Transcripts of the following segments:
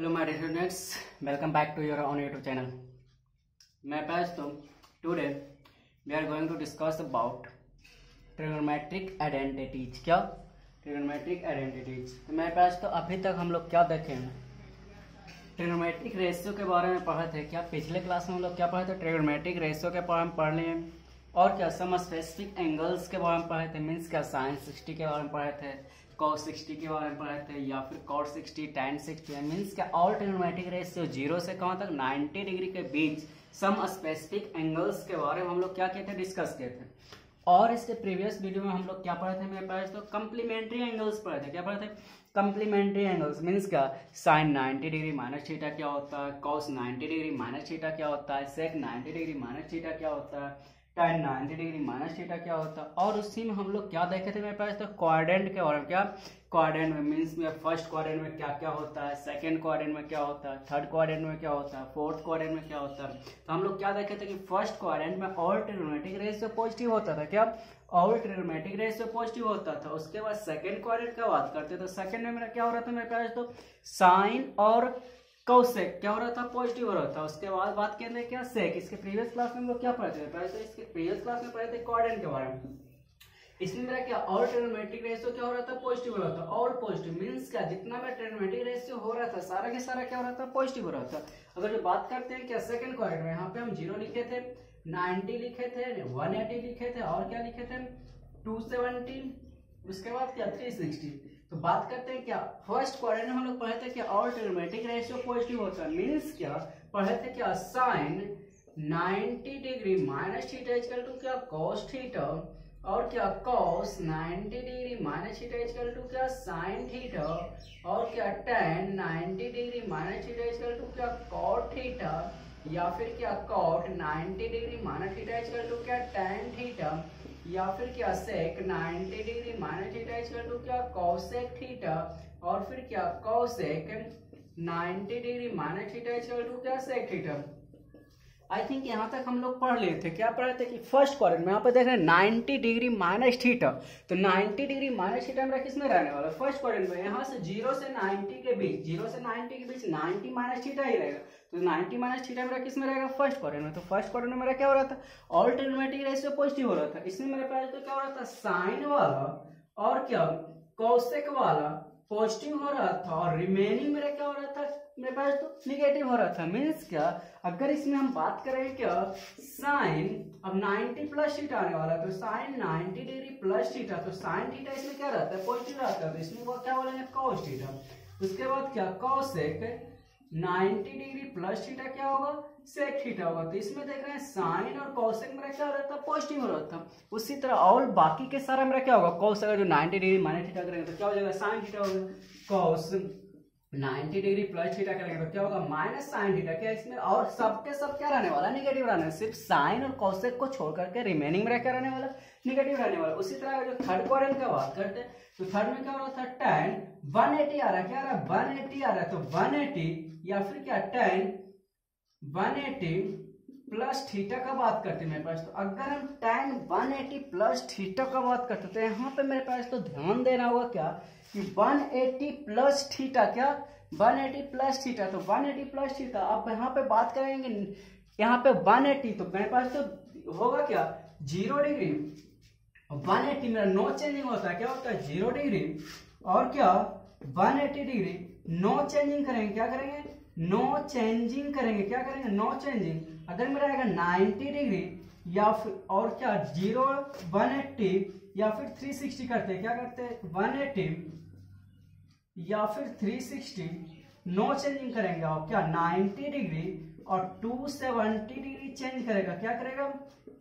Hello my dear students, welcome back to your own YouTube channel. मैं पास तो today we are going to discuss about trigonometric identities. क्या trigonometric identities? तो मेरे पास तो अभी तक हम लोग क्या देखे हैं, ट्रिग्नोमेट्रिक रेशियो के बारे में पढ़े थे। क्या पिछले क्लास में हम लोग क्या पढ़े थे? ट्रिग्नोमेट्रिक रेशियो के बारे में पढ़ लिए, और क्या सम स्पेसिफिक एंगल्स के बारे में पढ़े थे। मीन्स क्या साइन 60 के बारे में पढ़े थे, cos 60 के बारे में पढ़े थे, या फिर cot 60, tan 60। मीन्स क्या ऑल ट्रिग्नोमेट्रिक रेशियो 0 से कहाँ तक 90 डिग्री के बीच सम स्पेसिफिक एंगल्स के बारे में हम लोग क्या किए थे, डिस्कस किए थे। और इसके प्रीवियस वीडियो में हम लोग क्या पढ़े थे, मेरे पास तो कम्प्लीमेंट्री एंगल्स पढ़े थे। क्या पढ़े थे? Complementary angles. मीन्स क्या साइन 90 डिग्री माइनस थीटा क्या होता है, कॉस 90 डिग्री माइनस थीटा क्या होता है, सेक 90 डिग्री माइनस थीटा क्या होता है, tan 90 डिग्री माइनस थीटा क्या होता है। और उसी में हम लोग क्या देखे थे मेरे पास तो क्वाड्रेंट के बारे में। क्या क्वाड्रेंट में मीन्स में फर्स्ट क्वाड्रेंट में क्या क्या होता है, सेकंड क्वाड्रेंट में क्या होता है, थर्ड क्वाड्रेंट में क्या होता है, फोर्थ क्वाड्रेंट में क्या होता है। तो हम लोग क्या देखे थे कि फर्स्ट क्वाड्रेंट में ऑल ट्रिग्नोमेट्रिक रेशियो पॉजिटिव होता था। क्या ऑल ट्रिग्नोमेट्रिक रेशियो पॉजिटिव होता था। उसके बाद सेकंड क्वाड्रेंट का बात करते तो सेकंड में मेरा क्या हो रहा था मेरे पास तो साइन और कोसेक क्या हो रहा था, पॉजिटिव हो रहा था। उसके बाद बात करते हैं क्या सेक। इसके प्रीवियस क्लास में हम लोग क्या पढ़े थे, पहले तो इसके प्रीवियस क्लास में पढ़े थे क्वाड्रेंट के बारे में। इसमें मेरा क्या ऑल ट्रिग्नोमेट्रिक रेशियो क्या हो रहा था, पॉजिटिव हो रहा था। ऑल पॉजिटिव मींस क्या जितना मेरा ट्रिग्नोमेट्रिक रेशियो हो रहा था सारा के सारा क्या हो रहा था, पॉजिटिव हो रहा था। अगर जो बात करते हैं क्या सेकंड क्वाड्रेंट में, यहाँ पे हम 0 लिखे थे, 90 लिखे थे, 180 लिखे थे, और क्या लिखे थे 270, उसके बाद क्या 360। तो बात करते हैं क्या फर्स्ट क्वाड्रेंट में हम लोग पढ़े थे क्या ऑल ट्रिग्नोमेट्रिक रेशियो पॉजिटिव होता है। मींस क्या पढ़े थे क्या sine 90 degree minus theta equal to क्या cos थीटा, और क्या cos 90 degree minus theta equal to क्या sin थीटा, और क्या tan 90 degree minus theta equal to क्या cot थीटा, या फिर क्या cot 90 degree minus theta equal to क्या tan थीटा, या फिर क्या sec 90 degree minus theta equal to क्या कोसेक थीटा, और फिर क्या cosec 90 degree minus theta equal to क्या सेक थीटा। आई थिंक यहाँ तक हम लोग पढ़ लिए थे। क्या पढ़े थे कि फर्स्ट क्वाड्रेंट में यहाँ पे देख रहे हैं 90 डिग्री माइनस थीटा। तो 90 डिग्री माइनस थीटा मेरा किसमें रहने वाला, फर्स्ट क्वाड्रेंट में। यहाँ से 0 से 90 के बीच 90 माइनस थीटा ही रहेगा। तो 90 माइनस थीटा मेरा किसमें रहेगा, फर्स्ट क्वाड्रेंट में। तो फर्स्ट क्वाड्रेंट में मेरा क्या हो रहा था, ऑल ट्रिग्नोमेट्रिक रेशियो पॉजिटिव हो रहा था। इसमें मेरे पास तो क्या हो रहा था साइन वाला और क्या कोसेक वाला पॉजिटिव हो रहा था, और रिमेनिंग मेरा क्या हो रहा था मेरे पास तो निगेटिव हो रहा था। मीन्स क्या अगर इसमें हम बात करें क्या साइन अब 90 प्लस थीटा आने वाला है, तो साइन 90 डिग्री प्लस थीटा, तो साइन थीटा इसमें क्या रहता है, पॉजिटिव रहता है। तो इसमें वो क्या बोलेंगे cos थीटा। उसके बाद क्या कोसेक 90 डिग्री प्लस थीटा क्या होगा, सेक थीटा होगा। तो इसमें देख रहे हैं साइन और कोसेक मेरा क्या हो रहा था, पॉजिटिव हो रहा था। उसी तरह और बाकी के सारा मेरा क्या होगा, कोस अगर जो 90 डिग्री माइनस थीटा करेंगे तो क्या हो जाएगा, साइन थीटा होगा। कोस 90 डिग्री प्लस थीटा करेंगे तो क्या होगा, माइनस साइन थीटा। क्या इसमें और सबके सब क्या रहने वाला, निगेटिव रहने वाला। सिर्फ साइन और कोसेक को छोड़ करके रिमेनिंग मेरा क्या रहने वाला, निगेटिव रहने वाला। उसी तरह जो थर्ड क्वाड्रेंट का बात करते हैं तो थर्ड में क्या हो रहा था, tan 180 आ रहा है। क्या आ रहा है, 180 आ रहा है। तो 180 या फिर क्या tan 180 प्लस थीटा का बात करते हैं मेरे पास। तो अगर हम tan 180 प्लस थीटा का बात करते हैं तो यहाँ पे मेरे पास तो ध्यान देना होगा क्या कि 180 प्लस थीटा, क्या 180 प्लस थीटा। तो 180 प्लस थीटा अब यहाँ पे बात करेंगे, यहाँ पे 180 तो मेरे पास तो होगा क्या 0 डिग्री। 180 मेरा नो चेंजिंग होता है, क्या होता है 0 डिग्री, और क्या 180 डिग्री नो चेंजिंग करेंगे। क्या करेंगे, नो चेंजिंग करेंगे। क्या करेंगे, नो चेंजिंग। अगर मेरा आएगा 90 डिग्री या फिर और क्या 0 180 या फिर 360 करते हैं। क्या करते हैं 180 या फिर 360 नो चेंजिंग करेंगे। और क्या 90 डिग्री और 270 डिग्री चेंज करेगा। क्या करेगा,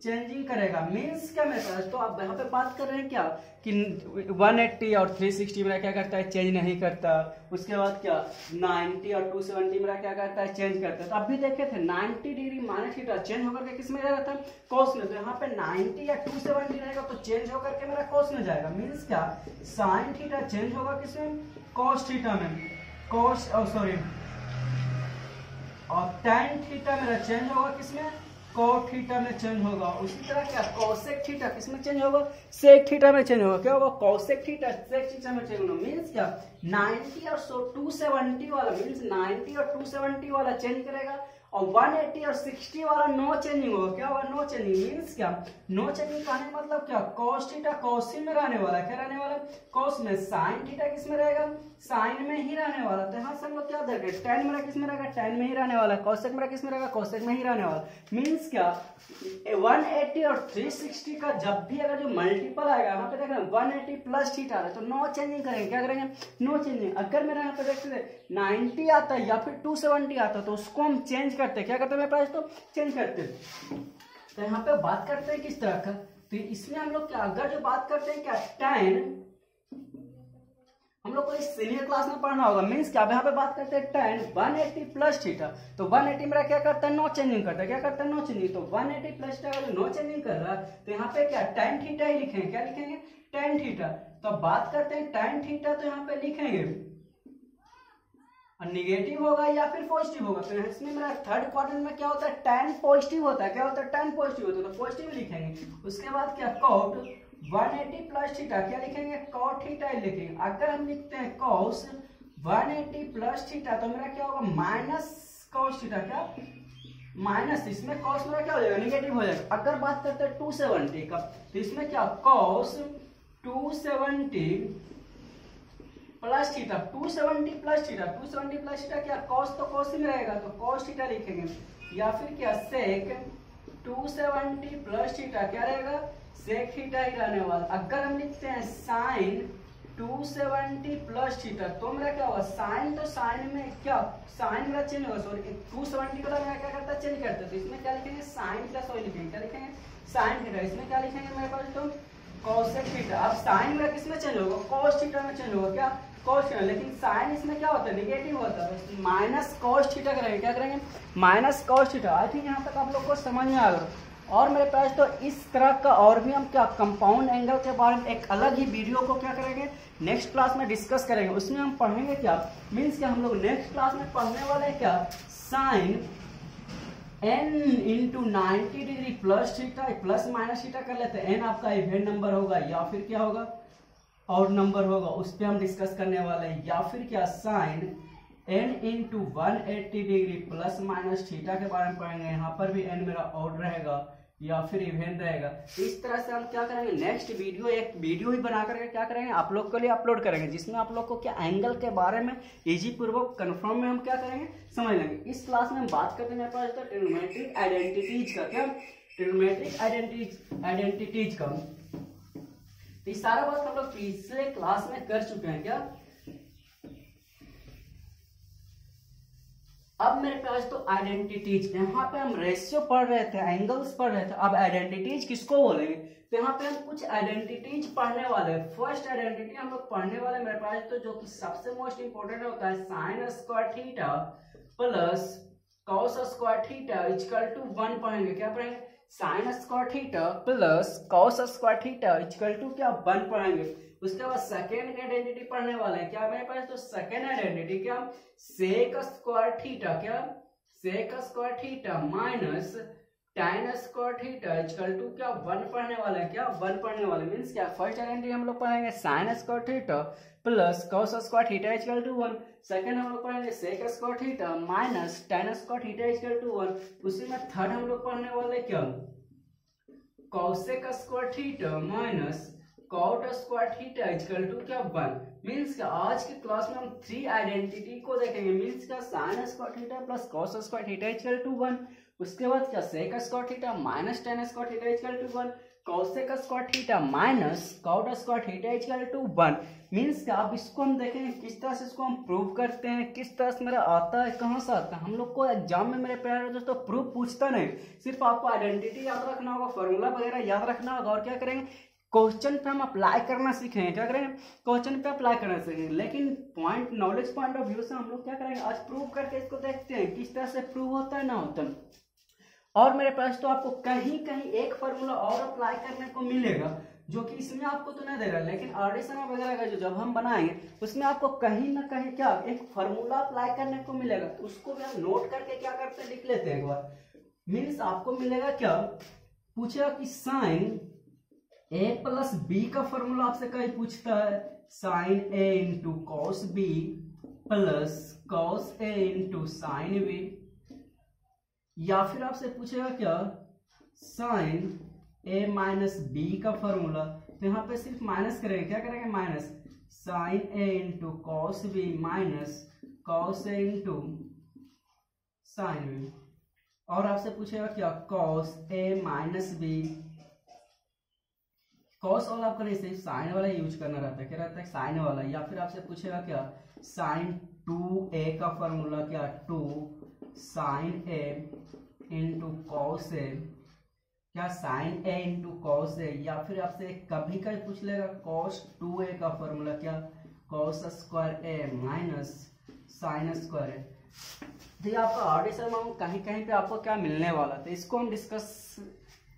चेंजिंग करेगा। मीन्स क्या मेरे पास तो आप यहाँ पे बात कर रहे हैं क्या कि 180 और 360 मेरा क्या करता है, चेंज नहीं करता। उसके बाद क्या 90 और 270 मेरा क्या करता है, चेंज करता है। तो अभी देखे थे 90 डिग्री माइनस थीटा चेंज होकर के किस में जाएगा था, कॉस में। तो यहाँ पे 90 या 270 रहेगा तो चेंज होकर के मेरा कॉस में जाएगा। मीन्स क्या साइन थीटा चेंज होगा किसमें, कॉस थीटा में। कॉस सॉरी और tan थीटा मेरा चेंज होगा किसमें, कॉट थीटा में चेंज होगा। उसी तरह क्या कॉसेक थीटा किसमें चेंज होगा, सेक थीटा में चेंज होगा। क्या होगा, कॉसेक थीटा सेक थीटा में चेंज होगा। मीन्स क्या 90 और 270 वाला, मीन्स 90 और 270 वाला चेंज करेगा और 180 और 60 वाला नो चेंजिंग होगा। क्या होगा, नो चेंजिंग। मीन्स क्या नो चेंजिंग कहने मतलब क्या, कॉस थीटा कॉस ही में रहने वाला। क्या रहने वाला, कॉस में। साइन थीटा किस में रहेगा, साइन में ही रहने वाला। तो यहाँ से हम लोग क्या देख रहे हैं, tan मेरा किस में रहेगा, tan में ही रहने वाला। कॉसेक मेरा किस में रहेगा, कॉसेक में ही रहने वाला। मीन्स क्या 180 और 360 का जब भी अगर जो मल्टीपल आएगा, यहाँ पे देख रहे हैं 180 प्लस थीटा आ रहा है, तो नो चेंजिंग करेंगे। क्या करेंगे, नो चेंजिंग। अगर मेरा यहाँ पे देखते थे 90 आता है या फिर 270 आता है, तो उसको हम चेंज करते हैं। क्या करते हैं मेरे पास, तो चेंज करते हैं। तो यहाँ पे बात करते हैं किस तरह का, तो इसमें हम लोग क्या, अगर जो बात करते हैं क्या tan, हम लोग को इस सीनियर क्लास में पढ़ना होगा। मीन्स क्या, यहाँ पे बात करते हैं tan 180 प्लस थीटा। तो 180 मेरा क्या करता है, नो चेंजिंग करता है। क्या करता है, नो चेंजिंग। तो 180 प्लस थीटा अगर नो चेंजिंग कर रहा है, तो यहाँ पे क्या tan थीटा ही लिखेंगे। क्या लिखेंगे, tan थीटा। तो बात करते हैं tan थीटा, तो यहाँ पे लिखेंगे निगेटिव होगा या फिर पॉजिटिव होगा। तो इसमें मेरा थर्ड क्वाड्रेंट में क्या होता है, tan पॉजिटिव होता है। क्या होता है, tan पॉजिटिव होता है, तो पॉजिटिव लिखेंगे। उसके बाद क्या cot 180 प्लस थीटा, क्या लिखेंगे, cot थीटा ही लिखेंगे। अगर हम लिखते हैं cos 180 प्लस थीटा, तो मेरा क्या होगा, माइनस cos थीटा। क्या माइनस, इसमें cos मेरा क्या हो जाएगा, निगेटिव हो जाएगा। अगर बात करते हैं 270 का, तो इसमें क्या cos 270 plus theta, 270 plus theta, 270 plus theta क्या, कॉस तो कॉस ही में रहेगा, तो कॉस थीटा लिखेंगे। या फिर क्या सेक 270 प्लस थीटा, क्या रहेगा, सेक थीटा ही रहने वाला। अगर हम लिखते हैं साइन 270 प्लस थीटा, तो मेरा क्या होगा, साइन तो साइन में क्या, साइन मेरा चेंज होगा, सॉरी 270 वाला मेरा क्या करता है, चेंज करता है। तो इसमें क्या लिखेंगे, साइन प्लस वही लिखेंगे। क्या लिखेंगे, साइन थीटा। इसमें क्या लिखेंगे मेरे पास, तो कॉसेक थीटा। अब साइन मेरा किसमें चेंज होगा, कॉस थीटा में चेंज होगा। क्या, कॉस थीटा। लेकिन साइन इसमें क्या होता है, निगेटिव होता है। माइनस कॉस थीटा करेंगे। क्या करेंगे, minus cos theta. I think यहाँ तक आप लोग को समझ में आ गया। और मेरे पास तो इस तरह का और भी हम क्या कंपाउंड एंगल के बारे में एक अलग ही वीडियो को क्या करेंगे, नेक्स्ट क्लास में डिस्कस करेंगे। उसमें हम पढ़ेंगे क्या, मीन्स क्या हम लोग नेक्स्ट क्लास में पढ़ने वाले हैं क्या, sine n into 90 degree plus theta, plus minus theta कर लेते हैं। n आपका इवेंट नंबर होगा या फिर क्या होगा, ऑड नंबर होगा, उस पर हम डिस्कस करने वाले हैं। या फिर क्या sine n into 180 degree plus minus theta के बारे में पढ़ेंगे। यहाँ पर भी n मेरा ऑड रहेगा या फिर इवेंट रहेगा। इस तरह से हम क्या करेंगे, नेक्स्ट वीडियो एक वीडियो ही बना करके क्या करेंगे, आप लोग के लिए अपलोड करेंगे, जिसमें आप लोग को क्या एंगल के बारे में इजी पूर्वक कन्फर्म में हम क्या करेंगे, समझ लेंगे। इस क्लास में हम बात करते हैं मेरे पास तो ट्रिग्नोमेट्रिक आइडेंटिटीज का। क्या, ट्रिग्नोमेट्रिक आइडेंटिटीज का। तो ये सारा बात हम लोग पिछले क्लास में कर चुके हैं। क्या, अब मेरे पास तो आइडेंटिटीज, यहाँ पे हम रेशियो पढ़ रहे थे, एंगल्स पढ़ रहे थे। अब आइडेंटिटीज किसको बोलेंगे, तो यहाँ पे हम कुछ आइडेंटिटीज पढ़ने वाले हैं। फर्स्ट आइडेंटिटी हम लोग पढ़ने वाले मेरे पास तो, जो कि सबसे मोस्ट इंपोर्टेंट होता है, sine square theta plus cos square theta equal to 1 पढ़ेंगे। क्या पढ़ेंगे, sine square theta plus cos square theta equal to क्या, 1 पढ़ेंगे। उसके बाद सेकेंड आइडेंटिटी पढ़ने वाले हैं। क्या मेरे पास तो सेकेंड आइडेंटिटी क्या, सेक स्क्वायर थीटा, क्या sec square theta minus tan square theta equal to क्या, 1 पढ़ने वाले हैं। क्या, 1 पढ़ने वाले। मीन्स क्या, फर्स्ट आइडेंटिटी हम लोग पढ़ेंगे sine square theta plus cos square theta equal to 1। Second हम लोग पढ़ेंगे sec square theta minus tan square theta equal to 1। उसी में थर्ड हम लोग पढ़ने वाले क्या, cosec square theta minus cot square theta equal to क्या, 1। मीन्स का आज की क्लास में हम 3 आइडेंटिटी को देखेंगे। मीन्स का sine square theta plus cos square theta equal to 1। उसके बाद क्या, sec square theta minus tan square theta equal to 1, cosec square theta minus cot square theta equal to 1। Means का अब इसको हम देखेंगे किस तरह से इसको हम प्रूव करते हैं, किस तरह से मेरा आता है, कहाँ से आता है। हम लोग को एग्जाम में मेरे प्यारे दोस्तों प्रूफ पूछता नहीं, सिर्फ आपको आइडेंटिटी याद रखना होगा, फॉर्मूला वगैरह याद रखना होगा, और क्या करेंगे, क्वेश्चन पे हम अप्लाई करना सीखेंगे। क्या करेंगे, क्वेश्चन पे अप्लाई करना सीखेंगे। लेकिन point, knowledge point of view से हम लोग क्या करेंगे, आज प्रूव करके इसको देखते हैं किस तरह से प्रूव होता है, ना होता है। और मेरे पास तो आपको कहीं कहीं एक फॉर्मूला और अप्लाई करने को मिलेगा, जो कि इसमें आपको तो नहीं दे रहा, लेकिन एडिशन वगैरह का जो जब हम बनाएंगे उसमें आपको कहीं ना कहीं क्या एक फॉर्मूला अप्लाई करने को मिलेगा। तो उसको भी हम नोट करके क्या करते हैं, लिख लेते हैं एक बार। मीन्स आपको मिलेगा क्या, पूछेगा कि साइन ए प्लस बी का फॉर्मूला आपसे कहीं पूछता है, sine a into cos b plus cos a into sine b, या फिर आपसे पूछेगा क्या, साइन ए माइनस बी का फॉर्मूला, तो यहाँ पे सिर्फ माइनस करेंगे, क्या करेंगे minus, sine a into cos b minus cos a into sine b, और आपसे पूछेगा क्या, cos a minus b, cos वाला आपको नहीं सिर्फ साइन वाला यूज करना रहता है, क्या रहता है साइन वाला, या फिर आपसे पूछेगा क्या, साइन 2a का फॉर्मूला क्या, 2 sign a into cos A, क्या sine a into cos A, या फिर आपसे कभी कभी पूछ लेगा कॉस 2a का फॉर्मूला क्या, कॉस स्क्वायर ए माइनस साइन स्क्वायर ए। तो ये आपका ऑडिशन में कहीं कहीं पे आपको क्या मिलने वाला, तो इसको हम डिस्कस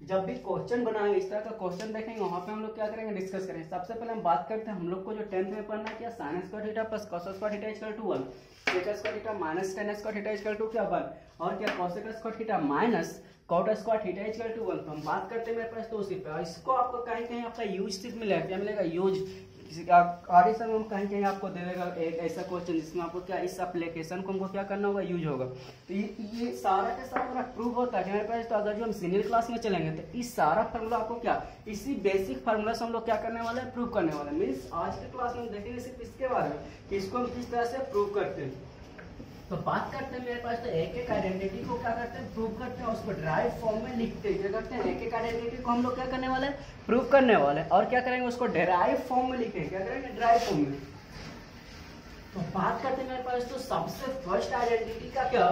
जब भी क्वेश्चन बनाएंगे, इस तरह का क्वेश्चन देखेंगे वहां पे हम लोग क्या करेंगे, डिस्कस करेंगे। सबसे पहले हम बात करते हैं, हम लोग को जो 10th में पढ़ना है क्या, sine square theta plus cos square theta equal to 1, sec square theta minus tan square theta equal to क्या 1, और क्या cosec square theta minus cot square theta equal to 1। तो हम बात करते हैं मेरे पास तो उसी पे, इसको आपको कहीं कहीं आपका यूज सिर्फ मिलेगा, क्या मिलेगा यूज, ऑडिशन में कहीं कहीं आपको दे देगा एक ऐसा क्वेश्चन जिसमें आपको क्या इस एप्लीकेशन को हमको क्या करना होगा, यूज होगा। तो ये सारा के सारा मेरा प्रूफ होता है कि मेरे पास, तो अगर जो हम सीनियर क्लास में चलेंगे तो इस सारा फार्मूला आपको क्या, इसी बेसिक फार्मूला से हम लोग क्या करने वाले हैं, प्रूव करने वाले हैं। मीन्स आज के क्लास में हम देखेंगे सिर्फ इसके बारे में कि इसको हम किस तरह से प्रूव करते हैं। तो बात करते हैं मेरे पास तो एक एक आइडेंटिटी को क्या करते हैं, प्रूव करते हैं, उसको ड्राइव फॉर्म में लिखते हैं, क्या करते हैं, एक एक आइडेंटिटी को हम लोग क्या करने वाले हैं, प्रूव करने वाले हैं, और क्या करेंगे उसको डेराइव फॉर्म में लिखेंगे, क्या करेंगे ड्राइव फॉर्म में। तो बात करते हैं मेरे पास तो सबसे फर्स्ट आइडेंटिटी का क्या,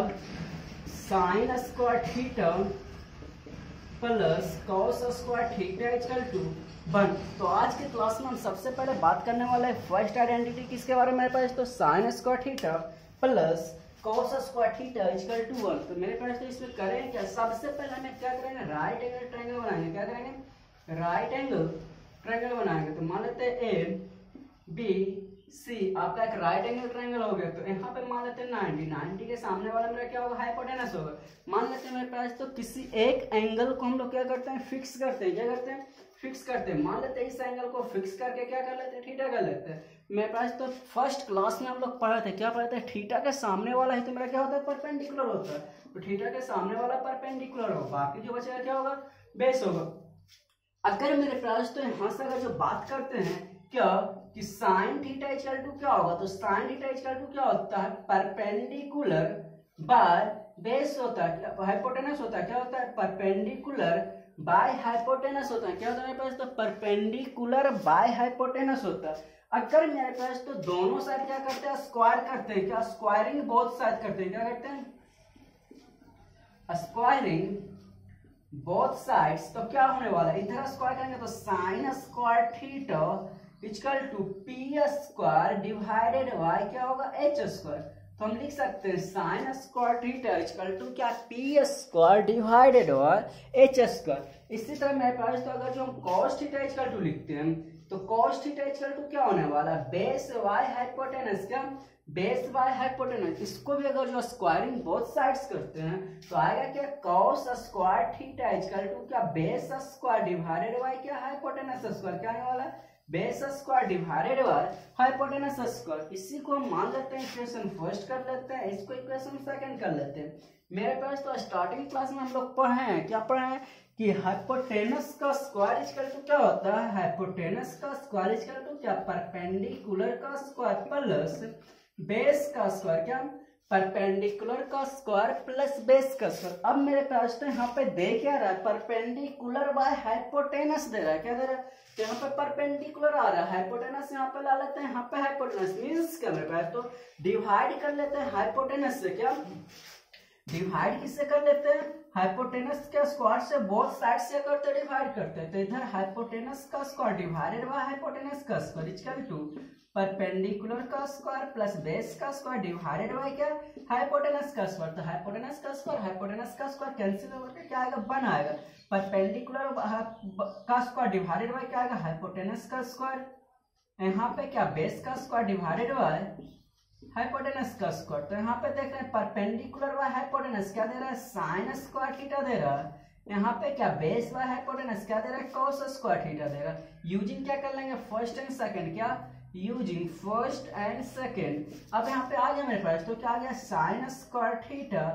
sine square theta plus cos square theta equal to 1। तो आज के क्लास में हम सबसे पहले बात करने वाले हैं फर्स्ट आइडेंटिटी किसके बारे में, मेरे पास तो sine square theta plus cos square theta equal to 1। तो मेरे पास तो इसमें करें क्या, सबसे पहले हमें क्या करेंगे, राइट एंगल ट्रायंगल बनाएंगे, क्या करेंगे राइट एंगल ट्रायंगल बनाएंगे। तो मान लेते हैं ए बी सी आपका एक राइट एंगल ट्रायंगल हो गया। तो यहाँ पे मान लेते हैं 90 के सामने वाला मेरा क्या होगा, हाइपोटेनस होगा। मान लेते हैं मेरे पास तो किसी एक एंगल को हम लोग क्या करते हैं, फिक्स करते हैं, क्या करते हैं फिक्स करते हैं। मान लेते हैं इस एंगल को फिक्स करके क्या कर लेते हैं, थीटा कर लेते हैं। मेरे पास तो फर्स्ट क्लास में हम लोग पढ़े थे, क्या पढ़े थे, थीटा के सामने वाला है तो मेरा क्या होता है, परपेंडिकुलर होता है। तो थीटा के सामने वाला परपेंडिकुलर होगा, बाकी जो बचेगा क्या होगा, बेस होगा। अगर मेरे पास तो यहाँ से अगर जो बात करते हैं क्या कि साइन थीटा इक्वल टू क्या होगा, तो साइन थीटा इक्वल टू क्या होता है, परपेंडिकुलर बाय बेस होता है, हाइपोटेनस होता है, क्या होता है परपेंडिकुलर बाय हाइपोटेनस होता है। क्या होता है मेरे पास तो परपेंडिकुलर बाय हाइपोटेनस होता है। अगर मेरे पास तो दोनों साइड क्या करते हैं, स्क्वायर करते हैं, क्या स्क्वायरिंग बोथ साइड करते हैं, क्या करते हैं स्क्वायरिंग बोथ साइड्स। तो क्या होने वाला है, इधर स्क्वायर करेंगे तो sine square theta equal to p square divided by क्या होगा, एच स्क्वायर। तो हम लिख सकते हैं sine square theta equal to क्या, p square divided by h square. इसी तरह मेरे पास तो अगर जो हम कॉस थीटा इक्वल टू लिखते हैं तो कॉस थीटा इक्वल टू क्या होने वाला, बेस वाई हाइपोटेनस, क्या बेस वाई हाइपोटेनस। इसको भी अगर जो स्क्वायरिंग बोथ साइड्स करते हैं तो आएगा क्या, cos square theta equal to क्या, बेस स्क्वायर डिवाइडेड बाय क्या, हाइपोटेनस स्क्वायर। क्या आने वाला है, base square divided by hypotenuse square. इसी को हम मान लेते हैं इक्वेशन फर्स्ट कर लेते हैं, इसको इक्वेशन सेकंड कर लेते हैं। मेरे पास तो स्टार्टिंग क्लास में हम लोग पढ़े हैं, क्या पढ़े हैं कि हाइपोटेनस का स्क्वायर इक्वल टू क्या होता है, हाइपोटेनस का स्क्वायर इक्वल टू क्या, परपेंडिकुलर का स्क्वायर प्लस बेस का स्क्वायर, क्या परपेंडिकुलर का स्क्वायर प्लस बेस का स्क्वायर। अब मेरे पास तो यहाँ पे दे क्या रहा है, परपेंडिकुलर बाय हाइपोटेनस दे रहा है, क्या दे रहा है, तो यहाँ पे परपेंडिकुलर आ रहा है, हाइपोटेनस यहाँ पे ला लेते हैं, यहाँ पे हाइपोटेनस मीन्स क्या मेरे पास तो डिवाइड कर लेते हैं हाइपोटेनस से, क्या डिवाइड किससे कर लेते हैं, हाइपोटेनस के स्क्वायर से, बोथ साइड से करते डिवाइड करते हैं। तो इधर हाइपोटेनस का स्क्वायर डिवाइडेड बाय हाइपोटेनस का स्क्वायर इक्वल टू परपेंडिकुलर का स्क्वायर प्लस बेस का स्क्वायर डिवाइडेड बाय क्या, हाइपोटेनस का स्क्वायर। तो हाइपोटेनस का स्क्वायर कैंसिल होकर क्या आएगा, 1 आएगा। परपेंडिकुलर का स्क्वायर डिवाइडेड बाय क्या आएगा, हाइपोटेनस का स्क्वायर। यहाँ पे क्या, बेस का स्क्वायर डिवाइडेड बाय हाइपोटेनस का स्क्वायर। तो यहाँ पे देख रहे हैं परपेंडिकुलर बाय हाइपोटेनस क्या दे रहा है, साइन स्क्वायर थीटा दे रहा है। यहाँ पे क्या बेस बाय हाइपोटेनस क्या दे रहा है, कॉस स्क्वायर थीटा दे रहा है। यूजिंग क्या कर लेंगे, फर्स्ट एंड सेकंड, क्या यूजिंग फर्स्ट एंड सेकंड। अब यहाँ पे आ गया मेरे पास, तो क्या आ गया, sine square theta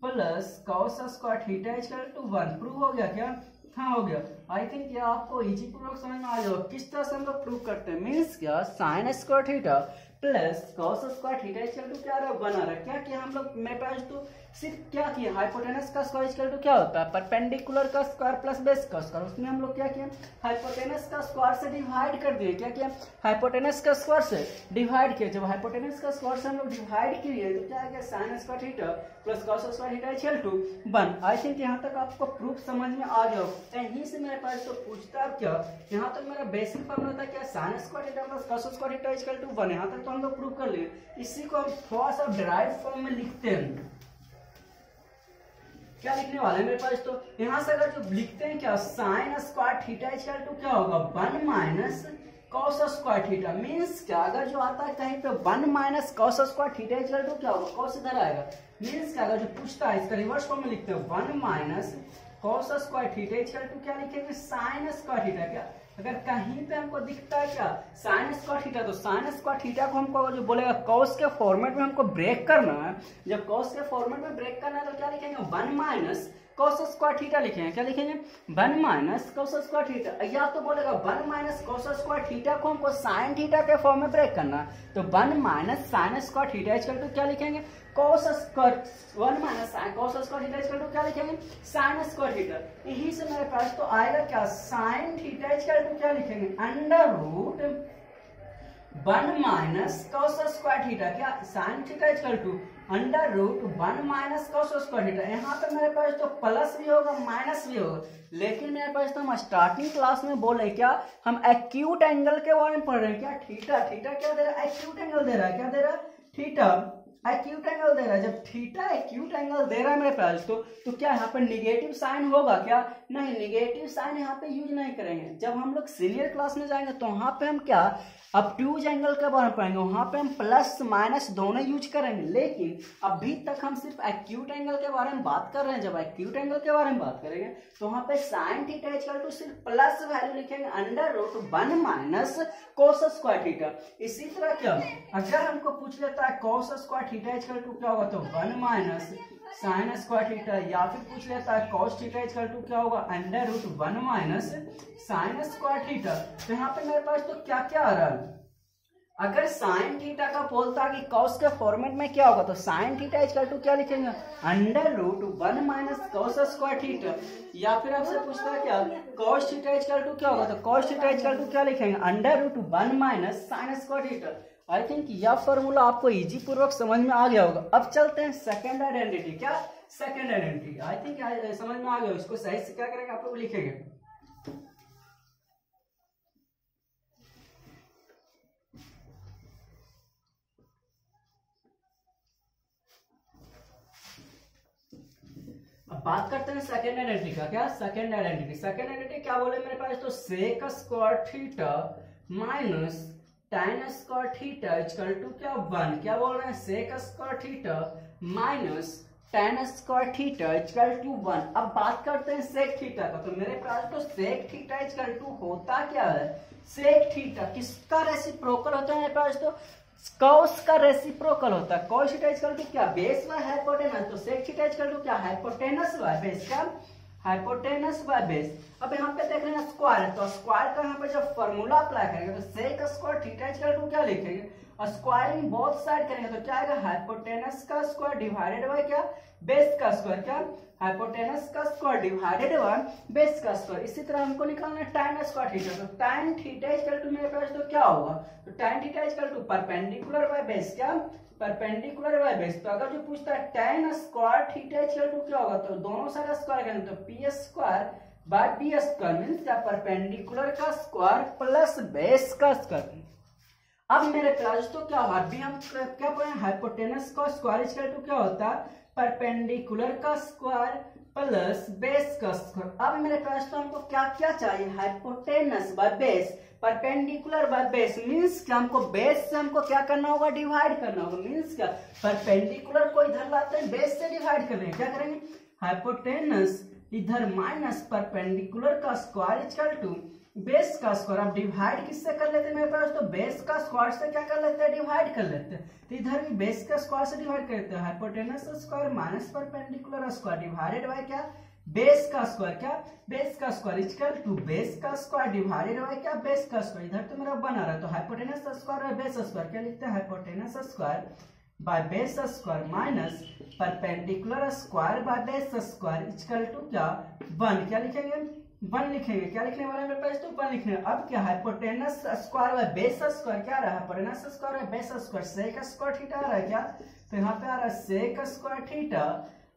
plus cos square theta equal to 1। Prove हो गया क्या, हाँ हो गया। आई थिंक ये आपको इजी पूर्वक समझ में आ जाओ किस तरह से हम लोग प्रूव करते हैं। मीन्स क्या, sine square theta plus cos square theta equal to क्या आ रहा है, 1 आ रहा है। क्या किया हम लोग, मेरे पास तो सिर्फ क्या किया, हाइपोटेनस का स्क्वायर इक्वल टू क्या होता है, परपेंडिकुलर का स्क्वायर प्लस बेस का स्क्वायर। उसमें हम लोग क्या किया, हाइपोटेनस का स्क्वायर से डिवाइड कर दिए। क्या किया, हाइपोटेनस का स्क्वायर से डिवाइड किया। जब हाइपोटेनस का स्क्वायर से हम लोग डिवाइड किए तो क्या आ गया, sine square theta plus cos square theta equal to 1। I think यहाँ तक आपको प्रूफ समझ में आ गया। यहीं से मेरे पास तो पूछता है क्या, यहाँ तक मेरा बेसिक फॉर्मूला था क्या, sine square theta plus cos square theta equal to 1। यहाँ तक तो हम लोग प्रूव कर लिए। इसी को हम थोड़ा सा डिराइव फॉर्म में लिखते हैं। क्या लिखने वाले हैं मेरे पास, तो यहां से अगर जो लिखते हैं क्या, sine square theta equal to क्या होगा, 1 minus cos square theta. Means क्या, अगर जो आता है कहीं पे 1 minus cos square theta equal to क्या होगा, कॉस इधर आएगा। मीन्स क्या, अगर जो पूछता है इसका रिवर्स फॉर्म में लिखते हैं, 1 minus cos square theta equal to क्या लिखेंगे, साइन स्क्वायर थीटा। क्या अगर कहीं पे हमको दिखता है क्या, साइन स्क्वायर थीटा, तो साइन स्क्वायर थीटा को हमको जो बोलेगा कॉस के फॉर्मेट में हमको ब्रेक करना है। जब कॉस के फॉर्मेट में ब्रेक करना है तो क्या लिखेंगे, 1 माइनस कॉस स्क्वायर थीटा लिखेंगे। क्या लिखेंगे, 1 माइनस कॉस स्क्वायर थीटा। या तो बोलेगा 1 माइनस कॉस स्क्वायर थीटा को हमको साइन थीटा के फॉर्म में ब्रेक करना है, तो 1 minus sine square theta equal to क्या लिखेंगे, cos square 1 minus sine cos square theta equal to क्या लिखेंगे, साइन स्क्वायर थीटा। यही से मेरे पास तो आएगा क्या, साइन थीटा इक्वल टू क्या लिखेंगे, under root 1 minus cos square theta. क्या sine theta equal to under root 1 minus cos square theta. यहाँ पे मेरे पास तो प्लस भी होगा माइनस भी होगा, लेकिन मेरे पास तो हम स्टार्टिंग क्लास में बोले क्या, हम एक्यूट एंगल के बारे में पढ़ रहे हैं। क्या थीटा, थीटा क्या दे रहा है, एक्यूट एंगल दे रहा है। क्या दे रहा है, थीटा एक्यूट एंगल दे रहा है। जब थीटा एक्यूट एंगल दे रहा है मेरे पास तो क्या यहाँ पर निगेटिव साइन होगा क्या, नहीं, निगेटिव साइन यहाँ पे यूज नहीं करेंगे। जब हम लोग सीनियर क्लास में जाएंगे तो वहां पे हम क्या, ऑब्ट्यूज एंगल के बारे में पढ़ेंगे, वहां पे हम प्लस माइनस दोनों यूज करेंगे। लेकिन अभी तक हम सिर्फ एक्यूट एंगल के बारे में बात कर रहे हैं। जब एक्यूट एंगल के बारे में बात करेंगे तो वहां पे साइन थीटा इक्वल टू सिर्फ प्लस वैल्यू लिखेंगे, under root 1 minus cos square theta. इसी तरह क्या, अगर हमको पूछ लेता है cos square theta equal to क्या होगा, तो 1 माइनस साइन स्क्वायर थीटा, या फिर पूछ लेता है कॉस थीटा इक्वल टू क्या होगा, under root 1 minus sine square theta. तो यहाँ पे मेरे पास तो क्या क्या आ रहा है, अगर साइन थीटा का बोलता कि कॉस के फॉर्मेट में क्या होगा, तो साइन थीटा इक्वल टू क्या लिखेंगे, under root 1 minus cos square theta. या फिर आपसे पूछता है क्या, कॉस थीटा इक्वल टू क्या होगा, तो कॉस थीटा इक्वल टू क्या लिखेंगे, under root 1 minus sine square theta. I think यह फॉर्मूला आपको इजी पूर्वक समझ में आ गया होगा। अब चलते हैं सेकंड आइडेंटिटी। क्या, सेकंड आइडेंटिटी आई थिंक समझ में आ गया। इसको सही से क्या करेंगे, आप लोग लिखेंगे, अब बात करते हैं सेकंड आइडेंटिटी का। क्या, सेकंड आइडेंटिटी, सेकंड आइडेंटिटी क्या बोले मेरे पास, तो sec square theta minus tan square theta equal to क्या 1। क्या बोल रहे हैं, sec square theta minus tan square theta equal to 1। अब बात करते हैं सेक थीटा का। तो मेरे पास तो सेक थीटा इक्वल टू होता क्या है, सेक थीटा किसका रेसिप्रोकल होता है मेरे पास, तो कॉस का रेसिप्रोकल होता है। कॉस थीटा इक्वल टू क्या, बेस बाय हाइपोटेनस, तो सेक थीटा इक्वल टू क्या, हाइपोटेनस बाय बेस। क्या, हाइपोटेनस बाय बेस। अब यहाँ पे देख रहे हैं स्क्वायर है, तो स्क्वायर का यहाँ पे जब फॉर्मूला अप्लाई करेंगे तो sec square theta equal to क्या लिखेंगे, स्क्वायरिंग बोथ साइड करेंगे तो क्या आएगा, हाइपोटेनस का स्क्वायर डिवाइडेड बाय क्या, बेस का स्क्वायर। क्या, हाइपोटेनस का स्क्वायर डिवाइडेड बाय बेस का स्क्वायर। इसी तरह हमको निकालना है tan स्क्वायर थीटा, तो tan थीटा इक्वल टू मेरे पास तो क्या होगा, तो tan theta equal to perpendicular by base. क्या, परपेंडिकुलर बाय बेस। तो अगर जो पूछता है tan square theta equal to क्या होगा, तो दोनों साइड स्क्वायर करेंगे तो p square by b square, means क्या, परपेंडिकुलर का स्क्वायर प्लस बेस का स्क्वायर। अब मेरे पास तो क्या होगा, अभी हम क्या पढ़े, हाइपोटेनस का स्क्वायर इक्वल टू क्या होता है, परपेंडिकुलर का स्क्वायर प्लस बेस का स्क्वायर। अब मेरे पास तो हमको क्या क्या चाहिए, hypotenuse by base, perpendicular by base, means क्या हमको बेस से हमको क्या करना होगा, डिवाइड करना होगा। मीन्स क्या, परपेंडिकुलर को इधर लाते हैं, बेस से डिवाइड कर रहे हैं, क्या करेंगे, हाइपोटेनस इधर माइनस परपेंडिकुलर का स्क्वायर इक्वल टू बेस का स्क्वायर। अब डिवाइड किससे कर लेते हैं मेरे पास, तो बेस का स्क्वायर से क्या कर लेते हैं, डिवाइड कर लेते हैं। तो इधर भी बेस का स्क्वायर से डिवाइड कर लेते हैं, hypotenuse square minus perpendicular square divided by क्या, बेस का स्क्वायर, क्या बेस का स्क्वायर इक्वल टू बेस का स्क्वायर डिवाइडेड बाय क्या, बेस का स्क्वायर। इधर तो मेरा बना रहा है, तो हाइपोटेनस स्क्वायर और बेस स्क्वायर क्या लिखते हैं, hypotenuse square by base square minus perpendicular square by base square equal to क्या, 1। क्या लिखेंगे, 1 लिखेंगे। क्या लिखने वाला है मेरे पास, तो 1 लिखने। अब क्या, hypotenuse square by base square क्या रहा है, hypotenuse square by base square sec square theta आ रहा है क्या, तो यहाँ पे आ रहा है सेक स्क्वायर थीटा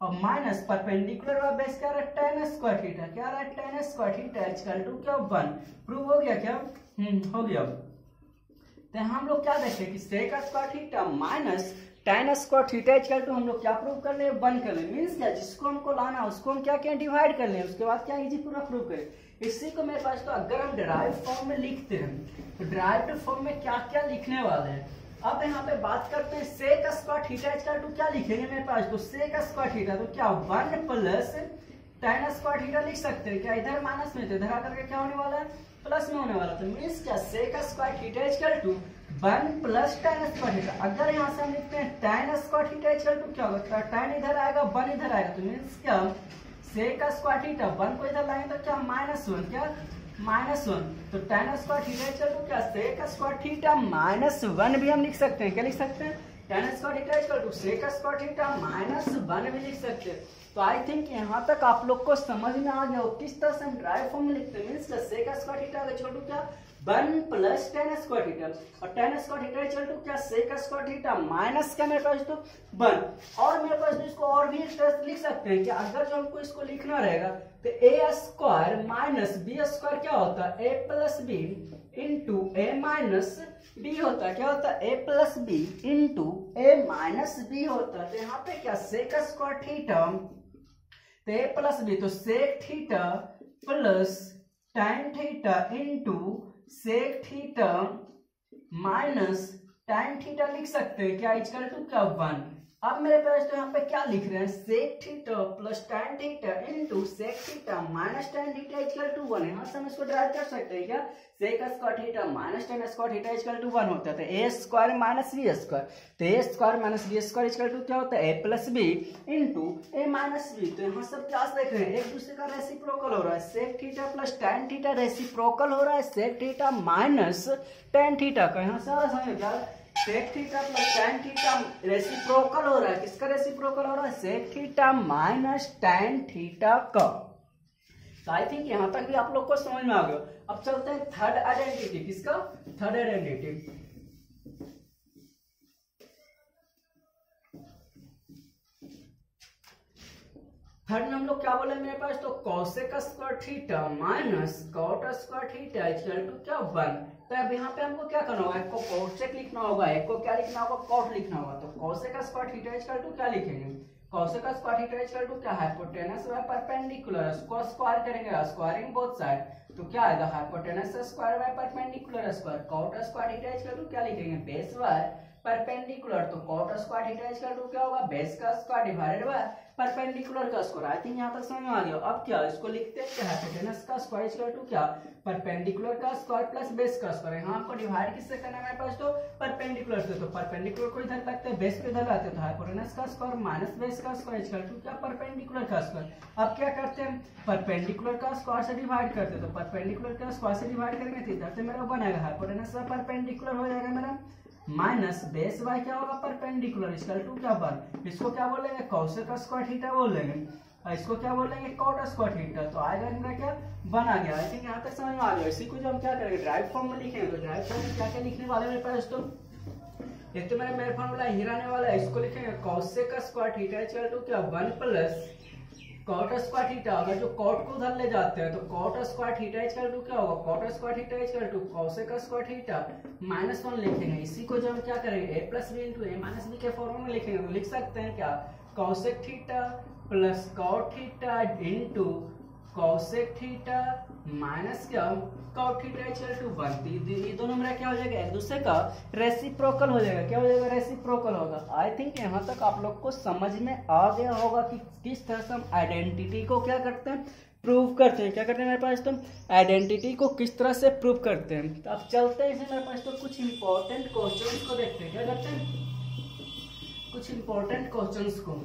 और माइनस परपेंडिकुलर बाय बेस क्या आ रहा है, tan स्क्वायर थीटा। क्या आ रहा है, tan square theta equal to क्या, 1। प्रूव हो गया क्या, हो गया। तो हम लोग क्या देखते हैं कि sec square theta minus tan square theta equal to हम लोग क्या प्रूव कर ले, 1 कर ले। मीन्स क्या, जिसको हमको लाना उसको हम क्या करें, डिवाइड कर लें, उसके बाद क्या इजी पूरा प्रूव करें। इसी को मेरे पास, तो अगर हम डिराइव फॉर्म में लिखते हैं तो डिराइव्ड फॉर्म में क्या क्या लिखने वाले हैं। अब यहाँ पे बात करते हैं sec square theta equal to क्या लिखेंगे मेरे पास, तो सेक स्क्वायर थीटा तो क्या 1 प्लस tan स्क्वायर थीटा लिख सकते हैं। क्या इधर माइनस में, तो इधर आकर के क्या होने वाला है, प्लस में होने वाला। तो मीन्स क्या, sec square theta equal to 1 plus tan square theta. अगर यहाँ से हम लिखते हैं tan square theta equal to क्या होगा, तो tan इधर आएगा 1 इधर आएगा, तो मीन्स क्या, सेक स्क्वायर थीटा 1 को इधर लाएंगे तो क्या -1, क्या -1। तो tan square theta equal to क्या, सेक स्क्वायर थीटा -1 भी हम लिख सकते हैं। क्या लिख सकते हैं, tan square theta equal to sec square theta -1 भी लिख सकते हैं। तो आई थिंक यहाँ तक आप लोग को समझ में आ गया हो किस तरह से हम ड्राइव फॉर्म में लिखते हैं। Means sec square theta equal to क्या, 1 प्लस tan स्क्वायर थीटा और tan square theta equal to क्या, सेक स्क्वायर थीटा माइनस क्या मेरे पास, तो 1। और मेरे पास तो इसको और भी इस तरह से लिख सकते हैं कि अगर जो हमको इसको लिखना रहेगा तो a square minus B square क्या होता है, a plus B into A minus B होता है। क्या होता है, a plus B into A minus B होता है। तो यहाँ पे क्या, सेक स्क्वायर थीटा तो a प्लस बी, तो sec theta plus tan theta into sec theta minus tan theta लिख सकते हैं। क्या इक्वल टू क्या, 1। अब मेरे पास तो यहाँ पे क्या लिख रहे हैं, sec theta plus tan theta into sec theta minus tan theta equal to 1। यहाँ से हम इसको डिराइव कर सकते हैं। क्या, sec square theta minus tan square theta equal to 1 होता है। तो a square minus B square, तो a square minus B square equal to क्या होता है, a plus B into A minus B. तो यहाँ सब क्या देख रहे हैं, एक दूसरे का रेसिप्रोकल हो रहा है। Sec theta plus tan theta reciprocal हो रहा है sec theta minus tan theta का। यहाँ सारा समझ क्या, sec theta plus tan theta reciprocal हो रहा है। किसका रेसिप्रोकल हो रहा है, sec theta minus tan theta का। तो आई थिंक यहां तक भी आप लोग को समझ में आ गया। अब चलते हैं थर्ड आइडेंटिटी। किसका, थर्ड आइडेंटिटी। थर्ड में हम लोग क्या बोले मेरे पास, तो cosec square theta minus cot square theta equal to क्या, 1। तो अब यहाँ पे हमको क्या करना होगा, एक को कॉसेक लिखना होगा, एक को क्या लिखना होगा, कॉट लिखना होगा। तो cosec square theta equal to क्या लिखेंगे, cosec square theta equal to क्या, हाइपोटेनस बाय परपेंडिकुलर, इसको स्क्वायर करेंगे, स्क्वायरिंग बोथ साइड। तो क्या आएगा, hypotenuse square by perpendicular square. Cot square theta equal to क्या लिखेंगे, बेस बाय परपेंडिकुलर। तो cot square theta equal to क्या होगा, बेस का स्क्वायर डिवाइडेड बाय परपेंडिकुलर का स्क्वायर। आई थिंक यहाँ तक समझ में आ गया। अब क्या, इसको लिखते हैं क्या, हाइपोटेनस का स्क्वायर इक्वल टू क्या, परपेंडिकुलर का स्क्वायर प्लस बेस का स्क्वायर। यहाँ आपको डिवाइड किससे करना है मेरे पास, तो परपेंडिकुलर से। तो परपेंडिकुलर को इधर रखते हैं, बेस को इधर लाते हैं। तो हाइपोटेनस का स्क्वायर माइनस बेस का स्क्वायर इक्वल टू क्या, परपेंडिकुलर का स्क्वायर। अब क्या करते हैं, परपेंडिकुलर का स्क्वायर से डिवाइड करते हैं। तो परपेंडिकुलर का स्क्वायर से डिवाइड करेंगे तो इधर से मेरा बनेगा हाइपोटेनस का परपेंडिकुलर हो जाएगा मेरा माइनस बेस बाय क्या होगा, परपेंडिकुलर इक्वल टू क्या, 1। इसको क्या बोलेंगे, कॉसेक स्क्वायर थीटा बोलेंगे और इसको क्या बोलेंगे, कॉट स्क्वायर थीटा। तो आएगा मेरा क्या, 1 आ गया। आई थिंक यहाँ तक समझ में आ गया। इसी को जो हम क्या करेंगे, ड्राइव फॉर्म में लिखेंगे। तो ड्राइव फॉर्म में क्या क्या लिखने वाले मेरे पास, तो एक तो मेरे फॉर्मूला हिराने वाला है, इसको लिखेंगे cosec square theta equal to क्या, 1 प्लस कॉट स्क्वायर थीटा। अगर जो कॉट को उधर ले जाते हैं तो cot square theta equal to क्या होगा, cot square theta equal to cosec square theta -1 लिखेंगे। इसी को जो हम क्या करेंगे, a plus B into A minus B के फॉर्म में लिखेंगे। तो लिख सकते हैं क्या, cosec theta plus cot theta into cosec theta minus क्या कॉट थीटा इक्वल टू 1। ये दोनों मेरा क्या हो जाएगा, एक दूसरे का रेसिप्रोकल हो जाएगा। क्या हो जाएगा, रेसिप्रोकल होगा। आई थिंक यहाँ तक आप लोग को समझ में आ गया होगा कि किस तरह से हम आइडेंटिटी को क्या करते हैं, प्रूव करते हैं। क्या करते हैं मेरे पास, तो आइडेंटिटी को किस तरह से प्रूव करते हैं। तो अब चलते हैं इसे मेरे पास तो कुछ इंपॉर्टेंट क्वेश्चंस को देखते हैं। क्या करते हैं, कुछ इंपॉर्टेंट क्वेश्चंस को।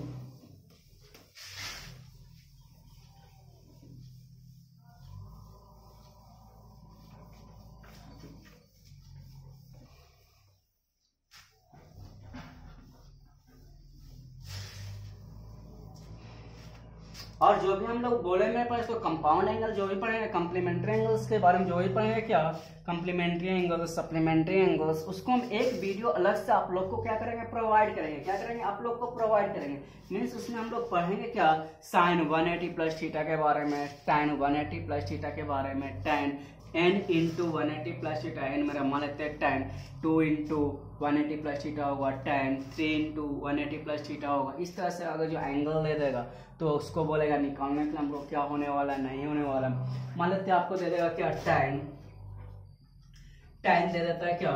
और जो भी हम लोग बोले मेरे पास तो कंपाउंड एंगल जो भी पढ़ेंगे, कम्प्लीमेंट्री एंगल्स के बारे में जो भी पढ़ेंगे, क्या कम्प्लीमेंट्री एंगल्स, सप्लीमेंट्री एंगल्स, उसको हम एक वीडियो अलग से आप लोग को क्या करेंगे, प्रोवाइड करेंगे। क्या करेंगे, आप लोग को प्रोवाइड करेंगे। मीन्स उसमें हम लोग पढ़ेंगे क्या, साइन 180 प्लस थीटा के बारे में, tan 180 प्लस थीटा के बारे में, tan n into 180 plus theta, n मेरा मान लेते हैं tan 2 इंटू 180 प्लस थीटा होगा, tan 3 इंटू 180 प्लस थीटा होगा। इस तरह से अगर जो एंगल दे देगा तो उसको बोलेगा निकालने के लिए हम लोग क्या होने वाला है, नहीं होने वाला। मान लेते हैं आपको दे देगा क्या, tan दे देता है क्या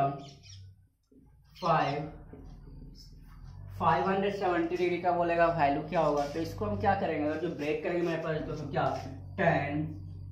570 डिग्री का बोलेगा वैल्यू क्या होगा। तो इसको हम क्या करेंगे, अगर जो ब्रेक करेंगे मेरे पास तो क्या tan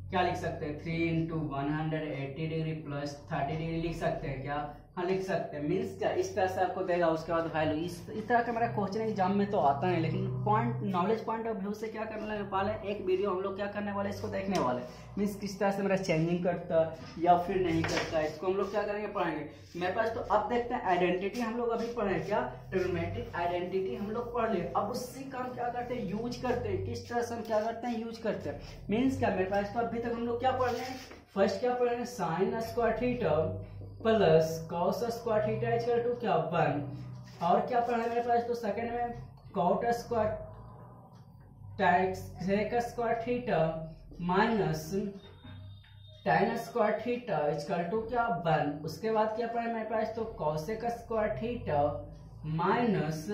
क्या लिख सकते हैं, 3 इंटू 180 डिग्री प्लस 30 डिग्री लिख सकते हैं। क्या, हाँ लिख सकते हैं। मीन्स क्या, इस तरह से आपको देगा। उसके बाद वैल्यू इस तरह का मेरा क्वेश्चन एग्जाम में तो आता है, लेकिन point knowledge point of view से क्या करने वाले, एक वीडियो हम लोग क्या करने वाले, इसको देखने वाले। मीन्स किस तरह से मेरा चेंजिंग करता या फिर नहीं करता, इसको हम लोग क्या करेंगे, पढ़ेंगे मेरे पास। तो अब देखते हैं आइडेंटिटी हम लोग अभी पढ़े क्या, ट्रिग्नोमेट्रिक आइडेंटिटी हम लोग पढ़ लिए। अब उसी का हम क्या करते हैं, यूज करते हैं। किस तरह से हम क्या करते हैं, यूज करते हैं। मीन्स क्या, मेरे पास तो अभी तक हम लोग क्या पढ़ रहे हैं, फर्स्ट क्या पढ़ रहे हैं, sine square theta plus cos square theta equal to क्या 1। और क्या पढ़ा है मेरे पास, तो सेकंड में cot square sec square theta minus tan square theta equal to क्या 1। उसके बाद क्या पढ़ा है मेरे पास, तो cosec square theta minus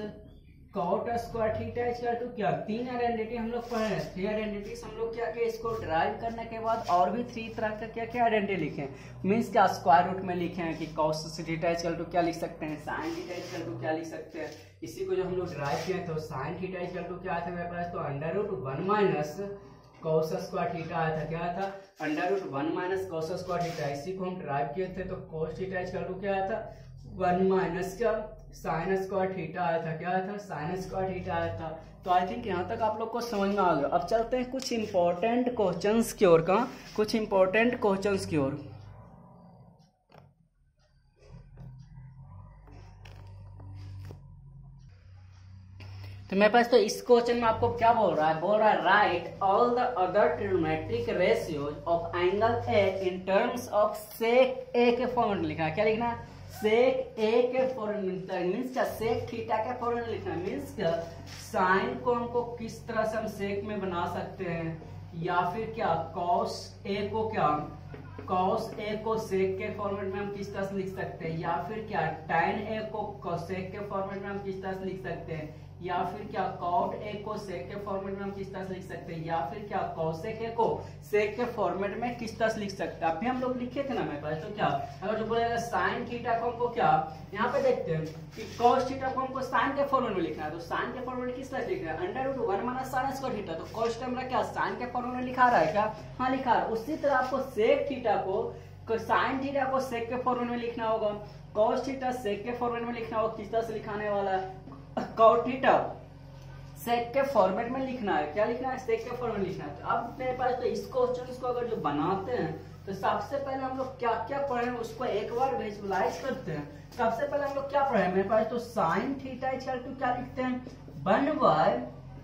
cot square theta equal to क्या, 3 आइडेंटिटी हम लोग पढ़े हैं। 3 आइडेंटिटीज हम लोग क्या किए, इसको ड्राइव करने के बाद और भी 3 तरह का क्या क्या आइडेंटिटी लिखे। मीन्स क्या, स्क्वायर रूट में लिखे हैं कि कॉस थीटा इक्वल टू क्या लिख सकते हैं, साइन थीटा इक्वल टू क्या लिख सकते हैं। इसी को जो हम लोग ड्राइव किए तो साइन थीटा इक्वल टू क्या आता है मेरे पास, तो √1 माइनस कॉस स्क्वायर थीटा आया था। क्या आया था, √1 माइनस कॉस स्क्वायर थीटा। इसी को हम ड्राइव किए थे तो कॉस थीटा इक्वल टू क्या आया था, 1 माइनस क्या साइन स्क्वायर थीटा आया था। क्या आया था, साइन स्क्वायर थीटा आया था। तो आई थिंक यहाँ तक आप लोग को समझ में आ गया। अब चलते हैं कुछ इंपॉर्टेंट क्वेश्चंस की ओर। कहाँ, कुछ इंपॉर्टेंट क्वेश्चंस की ओर। तो मेरे पास तो इस क्वेश्चन में आपको क्या बोल रहा है, write all the other trigonometric ratios of angle a in terms of sec a के फॉर्म में लिखा है। क्या लिखना है, सेक ए के फॉर्मूला। मीन्स क्या, सेक थीटा के फॉर्मूला लिखना है। मीन्स क्या, साइन को हमको किस तरह से हम सेक में बना सकते हैं, या फिर क्या कॉस ए को क्या, कॉस ए को सेक के फॉर्मेट में हम किस तरह से लिख सकते हैं, या फिर क्या tan ए को कोसेक के फॉर्मेट में हम किस तरह से लिख सकते हैं, या फिर क्या कॉट ए को सेक के फॉर्मेट में हम किस तरह से लिख सकते हैं, या फिर क्या कॉसेक ए को सेक के फॉर्मेट में किस तरह से लिख सकते हैं। अभी हम लोग लिखे थे ना मेरे पास, तो क्या अगर जो बोलेगा साइन थीटा को हमको क्या, यहाँ पे देखते हैं कि कॉस थीटा को हमको साइन के फॉर्मेट में लिखना है। तो साइन के फॉर्मेट में किस तरह से लिखना है, √1 माइनस साइन स्क्वायर थीटा। तो कॉस थीटा मेरा क्या साइन के फॉर्मेट में लिखा रहा है क्या, हाँ लिखा रहा है। उसी तरह आपको सेक थीटा को साइन थीटा को सेक के फॉर्मेट में लिखना होगा, कॉस थीटा सेक के फॉर्मेट में लिखना होगा। किस तरह से लिखाने वाला है, कॉट थीटा सेक के फॉर्मेट में लिखना है। क्या लिखना है, सेक के फॉर्मेट में लिखना है। तो अब मेरे पास तो इस क्वेश्चन को अगर जो बनाते हैं तो सबसे पहले हम लोग क्या क्या पढ़े उसको एक बार विजुअलाइज करते हैं। सबसे पहले हम लोग क्या पढ़े, मेरे पास तो साइन थीटा इक्वल टू क्या लिखते हैं, 1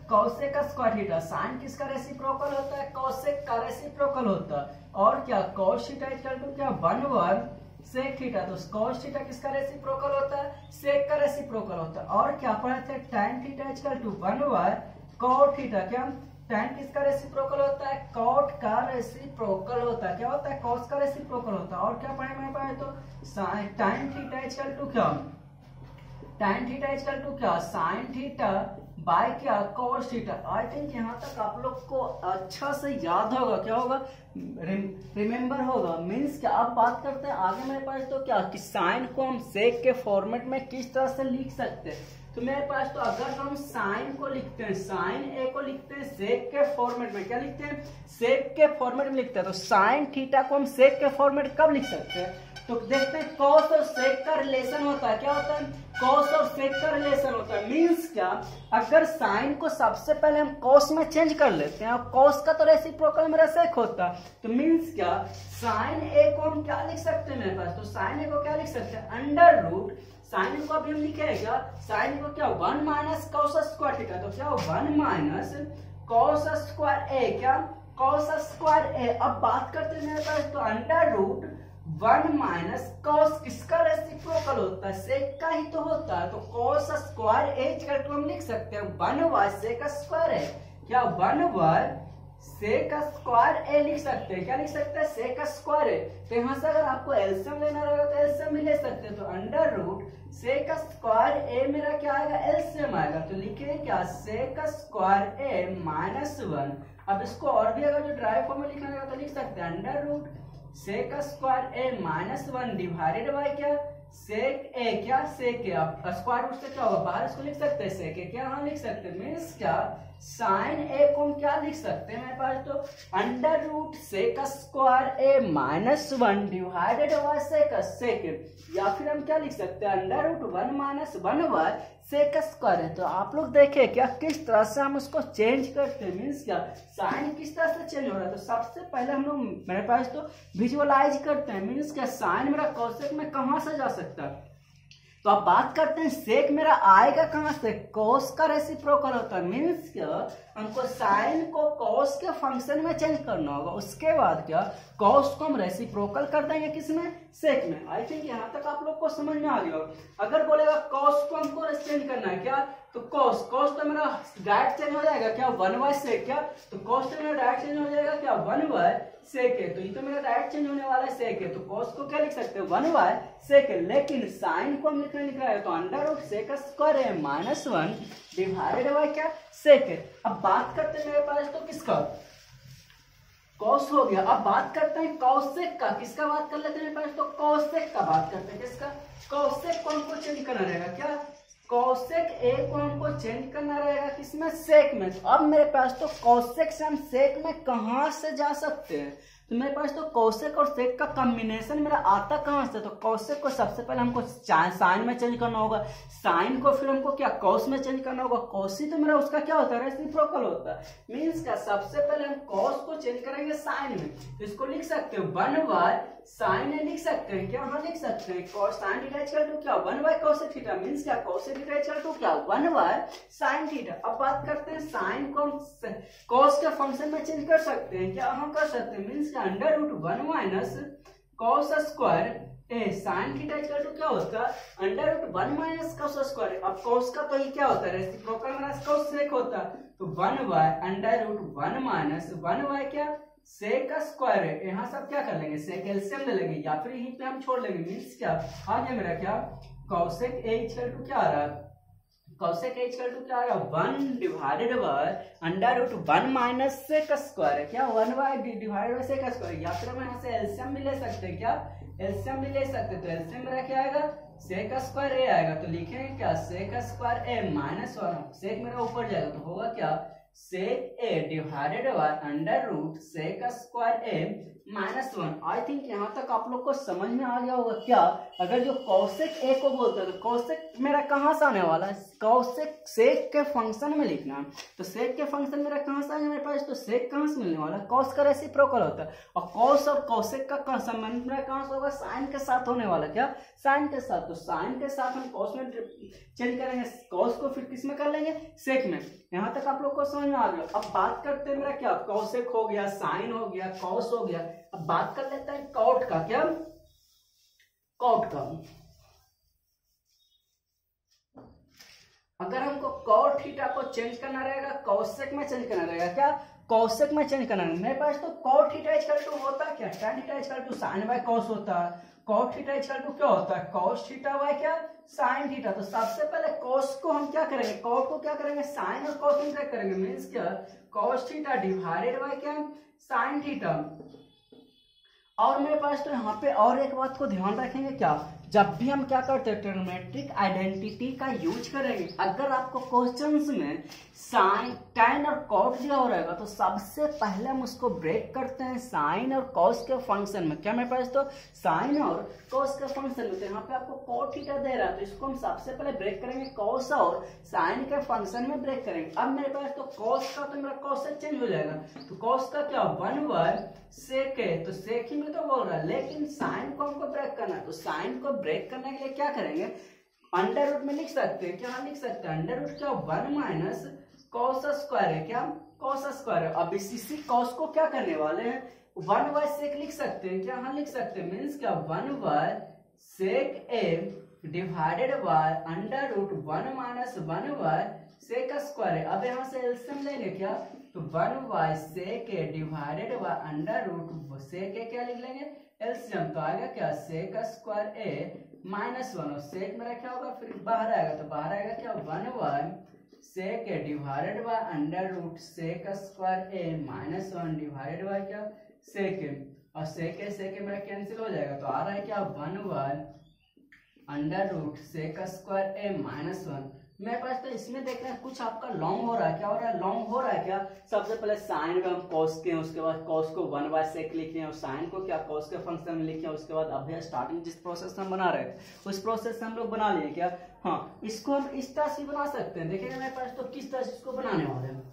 कॉसेक स्क्वायर थीटा। साइन किसका रेसिप्रोकल होता है, कॉसेक का रेसिप्रोकल होता है। और क्या कॉस थीटा इक्वल टू क्या 1 सेक थीटा। तो कॉस थीटा किसका रेसिप्रोकल होता है, सेक का रेसिप्रोकल होता है। और क्या पढ़े थे, tan theta equal to 1 cot theta. क्या tan किसका रेसिप्रोकल होता है, कॉट का रेसिप्रोकल होता है। क्या होता है, कॉस का रेसिप्रोकल होता है। और क्या पढ़े मेरे पास तो tan थीटा इक्वल टू क्या, tan थीटा इक्वल टू क्या साइन थीटा बाय क्या cos थीटा। आई थिंक यहाँ तक आप लोग को अच्छा से याद होगा, क्या होगा, रिमेम्बर होगा। मीन्स क्या, अब बात करते हैं आगे मेरे पास तो क्या कि साइन को हम सेक के फॉर्मेट में किस तरह से लिख सकते हैं। तो मेरे पास तो अगर हम साइन को लिखते हैं, साइन ए को लिखते हैं सेक के फॉर्मेट में, क्या लिखते हैं, सेक के फॉर्मेट में लिखते हैं। तो साइन थीटा को हम सेक के फॉर्मेट कब लिख सकते हैं, तो देखते हैं कॉस और सेक का रिलेशन होता है। क्या होता है, कॉस और सेक का रिलेशन होता है। मीन्स क्या, अगर साइन को सबसे पहले हम कॉस में चेंज कर लेते हैं और कॉस का तो रेसिप्रोकल मेरा सेक होता है, तो मीन्स क्या, साइन ए को हम क्या लिख सकते हैं मेरे पास, तो साइन ए को क्या लिख सकते हैं, अंडर रूट साइन को अभी हम लिखे क्या, साइन को क्या 1 माइनस कॉस स्क्वायर थीटा। तो क्या 1 माइनस कॉस स्क्वायर ए, क्या कॉस स्क्वायर ए। अब बात करते हैं मेरे पास तो अंडर रूट 1 माइनस कॉस किसका रेसिप्रोकल होता है, सेक का ही तो होता है। तो कॉस स्क्वायर ए करके हम लिख सकते हैं 1y सेक स्क्वायर है, क्या 1y सेक स्क्वायर ए लिख सकते हैं। क्या लिख सकते हैं, सेक स्क्वायर ए। तो यहाँ से अगर आपको एलसीएम लेना रहेगा तो एलसीएम भी ले सकते हैं। तो अंडर रूट सेक स्क्वायर ए मेरा क्या आएगा, एलसीएम आएगा। तो लिखे क्या, सेक स्क्वायर ए माइनस 1। अब इसको और भी अगर जो ड्राई फॉर्म में लिखना रहेगा तो लिख सकते हैं under root sec square A minus 1 divided by क्या, सेक ए, क्या सेक ए। अब स्क्वायर रूट से क्या होगा, बाहर इसको लिख सकते हैं सेक ए, क्या हाँ लिख सकते हैं। मीन्स क्या, साइन ए को हम क्या लिख सकते हैं मेरे पास तो under root sec square A minus 1 divided by sec a, या फिर हम क्या लिख सकते हैं under root 1 minus 1y sec square है। तो आप लोग देखें क्या किस तरह से हम उसको चेंज करते हैं। मीन्स क्या, साइन किस तरह से चेंज हो रहा है। तो सबसे पहले हम लोग मेरे पास तो विजुअलाइज करते हैं। मीन्स क्या, साइन मेरा कोसेक में कहां से जा सकता है, तो अब बात करते हैं सेक मेरा आएगा कहां से, कॉस का रेसिप्रोकल होता है। मीन्स क्या, हमको साइन को कॉस के फंक्शन में चेंज करना होगा। उसके बाद क्या, कॉस को हम रेसिप्रोकल कर देंगे किसमें, सेक में। आई थिंक यहाँ तक आप लोग को समझ में आ गया होगा। अगर बोलेगा कॉस को हमको चेंज करना है क्या, तो कॉस तो मेरा डायरेक्ट चेंज हो जाएगा क्या 1y सेक, क्या तो कॉस तो मेरा डायरेक्ट चेंज हो जाएगा क्या 1y सेक है। तो ये तो मेरा डायरेक्ट चेंज होने वाला है सेक है। तो कॉस को क्या लिख सकते हैं 1y सेक है। लेकिन साइन को हम लिखा है तो अंडर रूट सेक स्क्वायर है माइनस 1 डिवाइडेड बाय क्या, सेक है। अब बात करते हैं मेरे पास तो किसका, कॉस हो गया। अब बात करते हैं कॉसेक का, किसका बात कर लेते हैं मेरे पास तो कॉसेक का बात करते हैं। किसका, कॉसेक को हमको चेंज करना रहेगा, क्या कॉसेक ए को हमको चेंज करना रहेगा किसमें, सेक में। तो अब मेरे पास तो कॉसेक से हम सेक में कहां से जा सकते हैं, तो मेरे पास तो कॉसेक और सेक का कॉम्बिनेशन मेरा आता कहां से, तो कॉसेक को सबसे पहले हमको साइन में चेंज करना होगा, साइन को फिर हमको क्या कॉस में चेंज करना होगा। कॉस ही तो मेरा उसका क्या होता है, रेसिप्रोकल होता है। मीन्स क्या, सबसे पहले हम कॉस को चेंज करेंगे साइन में। तो इसको लिख सकते हो 1y साइन ए लिख सकते हैं, क्या हाँ लिख सकते हैं cos sine theta equal to क्या 1y कॉसेक थीटा। मींस क्या, कॉसेक थीटा इक्वल टू क्या 1y साइन थीटा। अब बात करते हैं साइन को हम कॉस के फंक्शन में चेंज कर सकते हैं, क्या हम कर सकते हैं। मींस क्या, under root 1 minus cos square A sine theta equal to क्या होता है under root 1 minus cos square. अब कॉस का तो ये क्या होता है, रेसिप्रोकल माइनस कॉस सेक होता है। तो 1y under root 1 minus 1y क्या सेक स्क्वायर है। यहाँ सब क्या कर लेंगे, सेक एलसीएम ले लेंगे या फिर यहीं पे हम छोड़ लेंगे। मीन्स क्या आ गया मेरा क्या कॉसेक ए इक्वल टू क्या आ रहा है, कॉसेक ए इक्वल टू क्या आ रहा है 1 divided by under root 1 minus sec square है, क्या 1y divided by sec square. या फिर हम यहाँ से एलसीएम भी ले सकते हैं, क्या एलसीएम भी ले सकते हैं। तो एलसीएम मेरा क्या आएगा सेक स्क्वायर ए आएगा। तो लिखेंगे क्या सेक स्क्वायर ए माइनस 1 सेक मेरा ऊपर जाएगा तो होगा क्या sec a divided by under root sec square A minus 1। I think यहाँ तक आप लोग को समझ में आ गया होगा। क्या अगर जो कॉसेक ए को बोलते हैं तो कॉसेक मेरा कहाँ से आने वाला है, कॉसेक सेक के फंक्शन में लिखना है। तो सेक के फंक्शन मेरा कहाँ से आएगा मेरे पास, तो सेक कहाँ से मिलने वाला है, कॉस का रेसिप्रोकल होता है। और कॉस और कॉसेक का संबंध मेरा कहाँ से होगा, साइन के साथ होने वाला, क्या साइन के साथ। तो साइन के साथ हम कॉस में चेंज करेंगे, कॉस को फिर किस में कर लेंगे, सेक में। यहाँ तक आप लोग को समझ में आ गया। अब बात करते हैं मेरा क्या कॉसेक हो गया, साइन हो गया, कॉस हो गया। अब बात कर लेते हैं कॉट का, क्या कॉट का। अगर हमको कॉट थीटा को चेंज करना रहेगा कॉसेक में चेंज करना रहेगा, क्या कॉसेक में चेंज करना है। मेरे पास तो कॉट थीटा इक्वल टू होता है क्या tan theta equal to sin by cos होता है। कॉट थीटा इक्वल टू क्या होता है, कॉस थीटा बाय क्या, साइन थीटा। तो सबसे पहले कॉस को हम क्या करेंगे, कॉट को क्या करेंगे, साइन और कॉस में ब्रेक करेंगे, मीन्स क्या, कॉस थीटा डिवाइडेड बाय क्या, साइन थीटा। और मेरे पास तो यहाँ पे और एक बात को ध्यान रखेंगे, क्या, जब भी हम क्या करते हैं ट्रिग्नोमेट्रिक आइडेंटिटी का यूज करेंगे, अगर आपको क्वेश्चंस में साइन, टैन और कॉट दिया हो रहेगा तो सबसे पहले हम उसको ब्रेक करते हैं साइन और कॉस के फंक्शन में। क्या मेरे पास तो साइन और कॉस के फंक्शन में, तो यहाँ पे आपको कॉट थीटा दे रहा है तो इसको हम सबसे पहले ब्रेक करेंगे कॉस और साइन के फंक्शन में ब्रेक करेंगे। अब मेरे पास तो कॉस का तो मेरा कॉस से चेंज हो जाएगा, तो कॉस का क्या 1 सेक है, तो सेक ही में तो बोल रहा है, लेकिन साइन को हमको ब्रेक करना है, तो साइन को ब्रेक करने के लिए क्या करेंगे, अंडर रूट में लिख सकते हैं, क्या लिख सकते हैं, अंडर रूट क्या 1 माइनस कॉस स्क्वायर है, क्या कॉस स्क्वायर है। अब इसी कॉस को क्या करने वाले हैं, 1 सेक लिख सकते हैं, क्या हाँ लिख सकते हैं, मीन्स क्या 1 sec a divided by under root 1 minus 1 sec square है। अब यहाँ से एलसीएम लेंगे क्या, तो 1 sec a divided by under root sec a क्या लिख लेंगे, एलसीएम, तो आएगा क्या सेक स्क्वायर ए माइनस 1, और सेक मेरा क्या होगा फिर बाहर आएगा, तो बाहर आएगा क्या 1 sec a divided by under root sec square A minus 1 divided by क्या सेक ए, और सेक ए मेरा कैंसिल हो जाएगा, तो आ रहा है क्या 1 अंडर रूट सेक स्क्वायर ए माइनस 1। मेरे पास तो इसमें देख रहे हैं कुछ आपका लॉन्ग हो रहा है, क्या हो रहा है, लॉन्ग हो रहा है क्या, सबसे पहले साइन को हम कॉस के, उसके बाद कॉस को 1 सेक लिखे और साइन को क्या कॉस के फंक्शन में लिखे, उसके बाद अभी स्टार्टिंग जिस प्रोसेस से हम बना रहे थे उस प्रोसेस से हम लोग बना लिए क्या, हाँ इसको हम इस तरह से बना सकते हैं। देखिएगा मेरे पास तो किस तरह से इसको बनाने वाले हैं,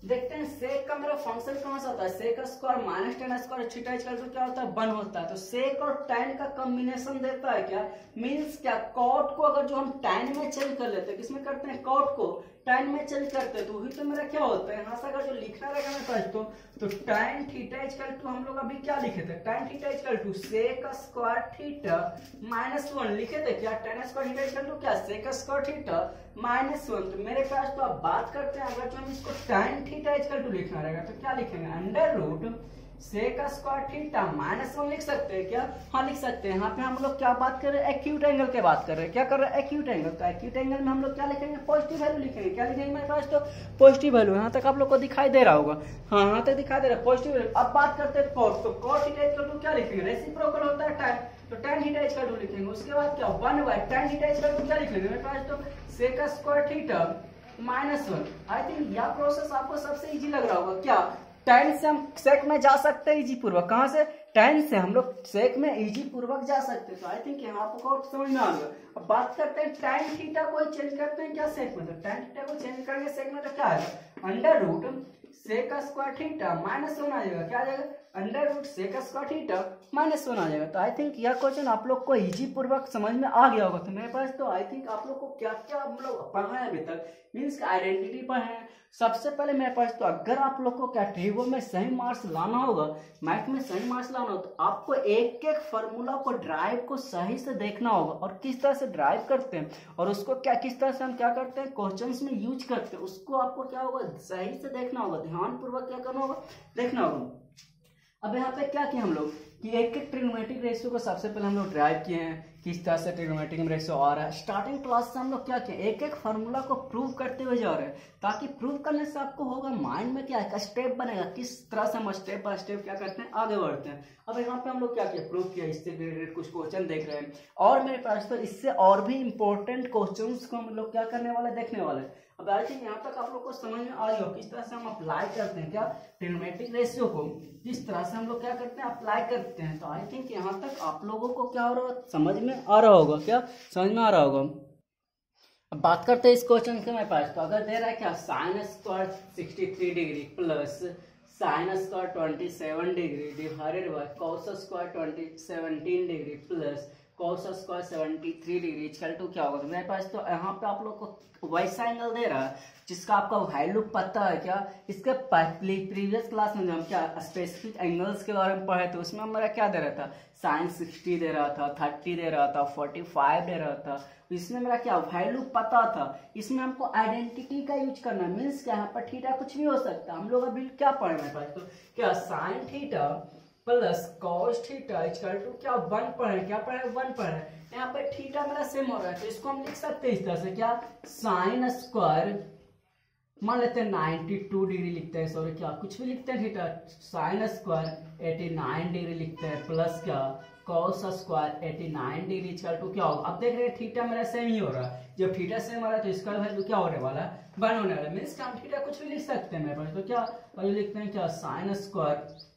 देखते हैं सेक का मेरा फंक्शन कौन सा होता है, sec square minus tan square theta equal to क्या होता है 1 होता है, तो सेक और टैन का कॉम्बिनेशन देता है क्या, मींस क्या कॉट को अगर जो हम टैन में चेंज कर लेते हैं, किसमें करते हैं, कॉट को टैन में चेंज करते हैं, तो वही तो मेरा क्या होता है, यहाँ से अगर जो लिखना रहेगा मेरे पास तो टैन थीटा इक्वल टू हम लोग अभी क्या लिखे थे, tan theta equal to sec square theta minus 1 लिखे थे, क्या tan square theta equal to क्या सेक स्क्वायर थीटा माइनस 1। तो मेरे पास तो अब बात करते हैं, अगर जो हम इसको टैन थीटा इक्वल टू लिखना रहेगा तो क्या लिखेंगे, under root sec square theta minus 1 लिख सकते हैं, क्या हाँ लिख सकते हैं। यहाँ पे हम लोग क्या बात कर रहे हैं, एक्यूट एंगल की बात कर रहे हैं, क्या कर रहे हैं, एक्यूट एंगल। तो एक्यूट एंगल में हम लोग क्या लिखेंगे, पॉजिटिव वैल्यू लिखेंगे, क्या लिखेंगे मेरे पास तो पॉजिटिव वैल्यू। यहाँ तक आप लोग को दिखाई दे रहा होगा, हाँ यहाँ तक दिखाई दे रहा है पॉजिटिव वैल्यू। अब बात करते हैं कॉट, तो कॉट थीटा इक्वल टू क्या लिखेंगे, रेसिप्रोकल होता है टैन, तो टैन थीटा इक्वल टू लिखेंगे। उसके बाद क्या 1 टैन थीटा इक्वल टू क्या लिख लेंगे, मेरे पास तो sec square theta minus 1। I think यह प्रोसेस आपको सबसे इजी लग रहा होगा, क्या टैन से हम सेक में जा सकते हैं इजी पूर्वक, कहां से, टैन से हम लोग सेक में इजी पूर्वक जा सकते हैं। तो आई थिंक यहाँ आपको समझ में आ गया। अब बात करते हैं टैन थीटा को चेंज करते हैं क्या सेक में, तो टैन थीटा को चेंज करेंगे सेक में तो क्या है, under root sec square theta minus 1 आ जाएगा, क्या आ जाएगा, under root sec square theta minus 1 आ जाएगा। तो आई थिंक यह क्वेश्चन आप लोग को इजी पूर्वक समझ में आ गया होगा। तो मेरे पास तो आई थिंक आप लोग को क्या क्या हम लोग पढ़ा है अभी तक, मीन्स आइडेंटिटी पढ़े हैं। सबसे पहले मेरे पास तो अगर आप लोग को क्या ट्रिगो में सही मार्क्स लाना होगा, मैथ में सही मार्क्स लाना हो, तो आपको एक एक फार्मूला को ड्राइव को सही से देखना होगा और किस तरह से ड्राइव करते हैं और उसको क्या किस तरह से हम क्या करते हैं क्वेश्चंस में यूज करते हैं, उसको आपको क्या होगा सही से देखना होगा, ध्यानपूर्वक क्या करना होगा, देखना होगा। अब यहाँ पे क्या किया हम लोग कि एक एक ट्रिग्नोमेट्रिक रेशियो को सबसे पहले हम लोग ड्राइव किए हैं, किस तरह से ट्रिग्नोमेट्रिक रेशियो आ रहा है। स्टार्टिंग क्लास से हम लोग क्या किए, एक एक फार्मूला को प्रूव करते हुए जा रहे हैं, ताकि प्रूव करने से आपको होगा माइंड में क्या है स्टेप बनेगा, किस तरह से हम स्टेप बाय स्टेप क्या करते हैं आगे बढ़ते हैं। अब यहाँ पे हम लोग क्या किया, प्रूव किया, इससे रिलेटेड कुछ क्वेश्चन देख रहे हैं और मेरे पास तो इससे और भी इंपॉर्टेंट क्वेश्चन को हम लोग क्या करने वाले, देखने वाले। अब आई थिंक यहाँ तक आप लोग को समझ में आ गया किस तरह से हम अप्लाई करते हैं क्या ट्रिग्नोमेट्रिक रेशियो को, किस तरह से हम लोग क्या करते हैं अप्लाई करते हैं। तो आई थिंक यहाँ तक आप लोगों को क्या हो रहा है समझ में आ रहा होगा, क्या समझ में आ रहा होगा। अब बात करते हैं इस क्वेश्चन के मेरे पास, तो अगर दे रहा है क्या sine square 63 degree plus sine square 27 degree divided by cos square 17 degree plus cos square 73 degree equal to क्या होगा। तो मेरे पास तो यहाँ पे आप लोग को वैसा एंगल दे रहा है जिसका आपका वैल्यू पता है क्या। इसके प्रीवियस क्लास में जो हम क्या स्पेसिफिक एंगल्स के बारे में पढ़े थे उसमें हमारा क्या दे रहा था, sin 60 दे रहा था, 30 दे रहा था, 45 दे रहा था। इसमें मेरा क्या वैल्यू पता था। इसमें हमको आइडेंटिटी का यूज करना मीन्स क्या, यहाँ पर थीटा कुछ भी हो सकता है। हम लोग अभी क्या पढ़ रहे हैं, तो क्या sin theta plus cos theta equal to क्या 1 पढ़े, क्या पढ़े 1 पढ़े। यहाँ पे थीटा मेरा सेम हो रहा है तो इसको हम लिख सकते हैं इस तरह से क्या, साइन स्क्वायर मान लेते हैं 92 डिग्री लिखते हैं, सॉरी क्या कुछ भी लिखते हैं, थीटा साइन स्क्वायर 89 डिग्री लिखते हैं प्लस क्या cos square 89 degree equal to क्या होगा। अब देख रहे हैं थीटा मेरा सेम ही हो रहा है। जब थीटा सेम हो रहा है तो इसका वैल्यू क्या होने वाला है, 1 होने वाला है। मीन्स हम थीटा कुछ भी लिख सकते हैं मेरे पास। तो क्या वैल्यू लिखते हैं क्या, साइन स्क्वायर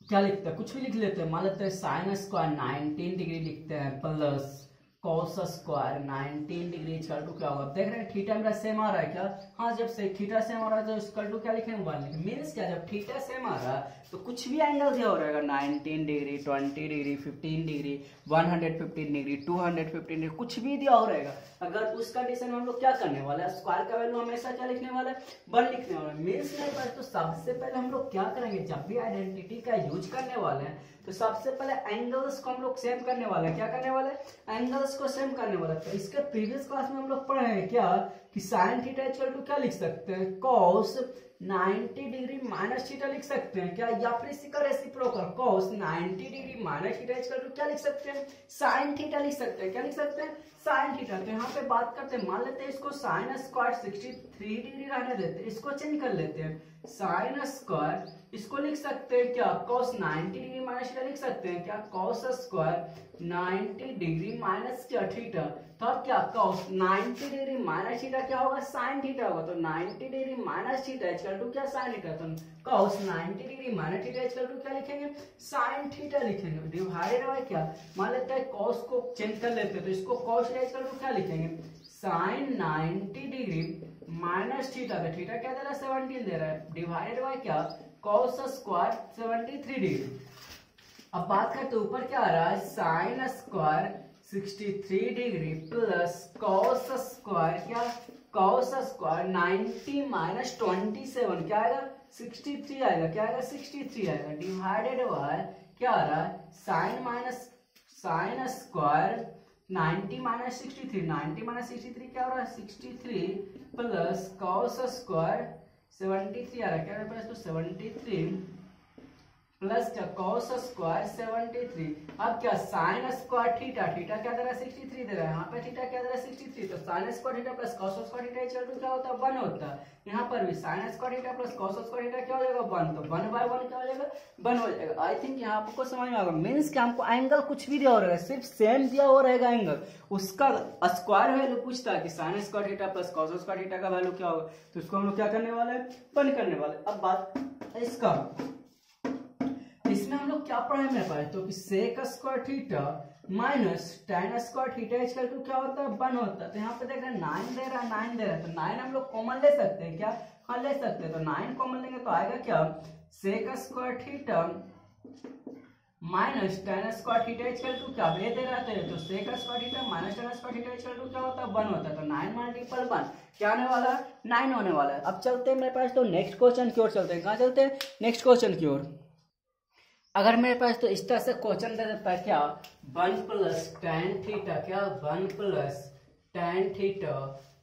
क्या लिखते हैं, कुछ भी लिख लेते हैं, मान लेते हैं साइन स्क्वायर 19 डिग्री लिखते हैं plus cos square 19 degree equal to क्या होगा। देख रहे हैं थीटा मेरा सेम आ रहा है क्या, हाँ जब से थीटा सेम आ रहा है तो इक्वल टू क्या लिखेंगे 1 लिखेंगे। मीन्स क्या, जब थीटा सेम आ रहा है तो कुछ भी एंगल क्या हो रहेगा, 19 degree 20 degree 15 degree 115 degree 215 degree कुछ भी दिया हो रहेगा। अगर उस कंडीशन में हम लोग क्या करने वाले हैं, स्क्वायर का वैल्यू हमेशा क्या लिखने वाला है, 1 लिखने वाला है। मीन्स मेरे पास तो सबसे पहले हम लोग क्या करेंगे, जब भी आइडेंटिटी का यूज करने वाले हैं तो सबसे पहले एंगल्स को हम लोग सेम करने वाले हैं। क्या करने वाले हैं, एंगल्स को सेम करने वाले हैं। तो इसके प्रीवियस क्लास में हम लोग पढ़े हैं क्या कि साइन थीटा इक्वल टू क्या लिख सकते हैं, कॉस 90 डिग्री माइनस थीटा लिख सकते हैं क्या, या फिर इसी का reciprocal cos 90 degree minus theta equal to क्या लिख सकते हैं, साइन थीटा लिख सकते हैं। क्या लिख सकते हैं, साइन थीटा। तो यहाँ पे बात करते हैं, मान लेते हैं इसको साइन स्क्वायर 63 डिग्री रहने देते हैं, इसको चेंज कर लेते हैं साइन स्क्वायर, इसको लिख सकते हैं क्या cos 90 डिग्री माइनस थीटा लिख सकते हैं क्या, cos स्क्वायर 90 डिग्री माइनस क्या थीटा। तो अब क्या cos 90 डिग्री माइनस थीटा क्या होगा, साइन थीटा होगा। तो 90 degree minus theta equal to क्या, साइन थीटा। तो cos 90 degree minus theta equal to क्या लिखेंगे, साइन थीटा लिखेंगे। डिवाइडेड बाय क्या, मान लेते हैं cos को चेंज कर लेते हैं तो इसको cos थीटा इक्वल टू क्या लिखेंगे, साइन 90 डिग्री माइनस थीटा। तो थीटा क्या दे रहा है, 17 दे रहा है, डिवाइडेड बाय क्या cos स्क्वायर 73 डिग्री। अब बात करते हैं ऊपर क्या आ रहा है, sine square 63 degree plus cos square क्या, cos स्क्वायर 90 माइनस 27 क्या आएगा 63 आएगा, क्या आएगा 63 आएगा, डिवाइडेड बाय क्या आ रहा है साइन स्क्वायर 90 माइनस 63, 90 माइनस 63 क्या हो रहा है 63 प्लस cos स्क्वायर 73 आ रहा है क्या मेरे पास, तो 73 प्लस क्या cos स्क्वायर 73। अब क्या साइन स्क्वायर थीटा, थीटा क्या दे रहा है 63 दे रहा है, यहाँ पे थीटा क्या दे रहा है 63। तो sine square theta plus cos square theta equal to क्या होता है 1 होता है। यहाँ पर भी sine square theta plus cos square theta क्या हो जाएगा 1, तो 1/1 क्या हो जाएगा 1 हो जाएगा। आई थिंक यहाँ आपको समझ में आएगा। मीन्स कि हमको एंगल कुछ भी दिया हो रहेगा, सिर्फ सेम दिया हो रहेगा एंगल, उसका स्क्वायर वैल्यू पूछता है कि sign square theta plus cos square theta का वैल्यू क्या होगा, तो इसको हम लोग क्या करने वाले हैं 1 करने वाले। अब बात इसका, इसमें हम लोग क्या पढ़े मेरे पास, तो कि sec square theta minus tan square theta equal to क्या होता है 1 होता है। तो यहाँ पे देख रहे हैं 9 दे रहा है 9 दे रहा है, तो 9 हम लोग कॉमन ले सकते हैं क्या, हाँ ले सकते हैं। तो 9 कॉमन लेंगे तो आएगा क्या sec square theta minus tan square theta equal to क्या दे रहा था, तो sec square theta minus tan square theta equal to क्या होता है 1 होता है। तो 9 मल्टीपल 1 क्या होने वाला है 9 होने वाला है। अब चलते हैं मेरे पास तो नेक्स्ट क्वेश्चन की ओर चलते हैं। कहाँ चलते हैं, नेक्स्ट क्वेश्चन की ओर। अगर मेरे पास तो इस तरह से क्वेश्चन दे देता है क्या 1 प्लस tan थीटा क्या 1 plus tan theta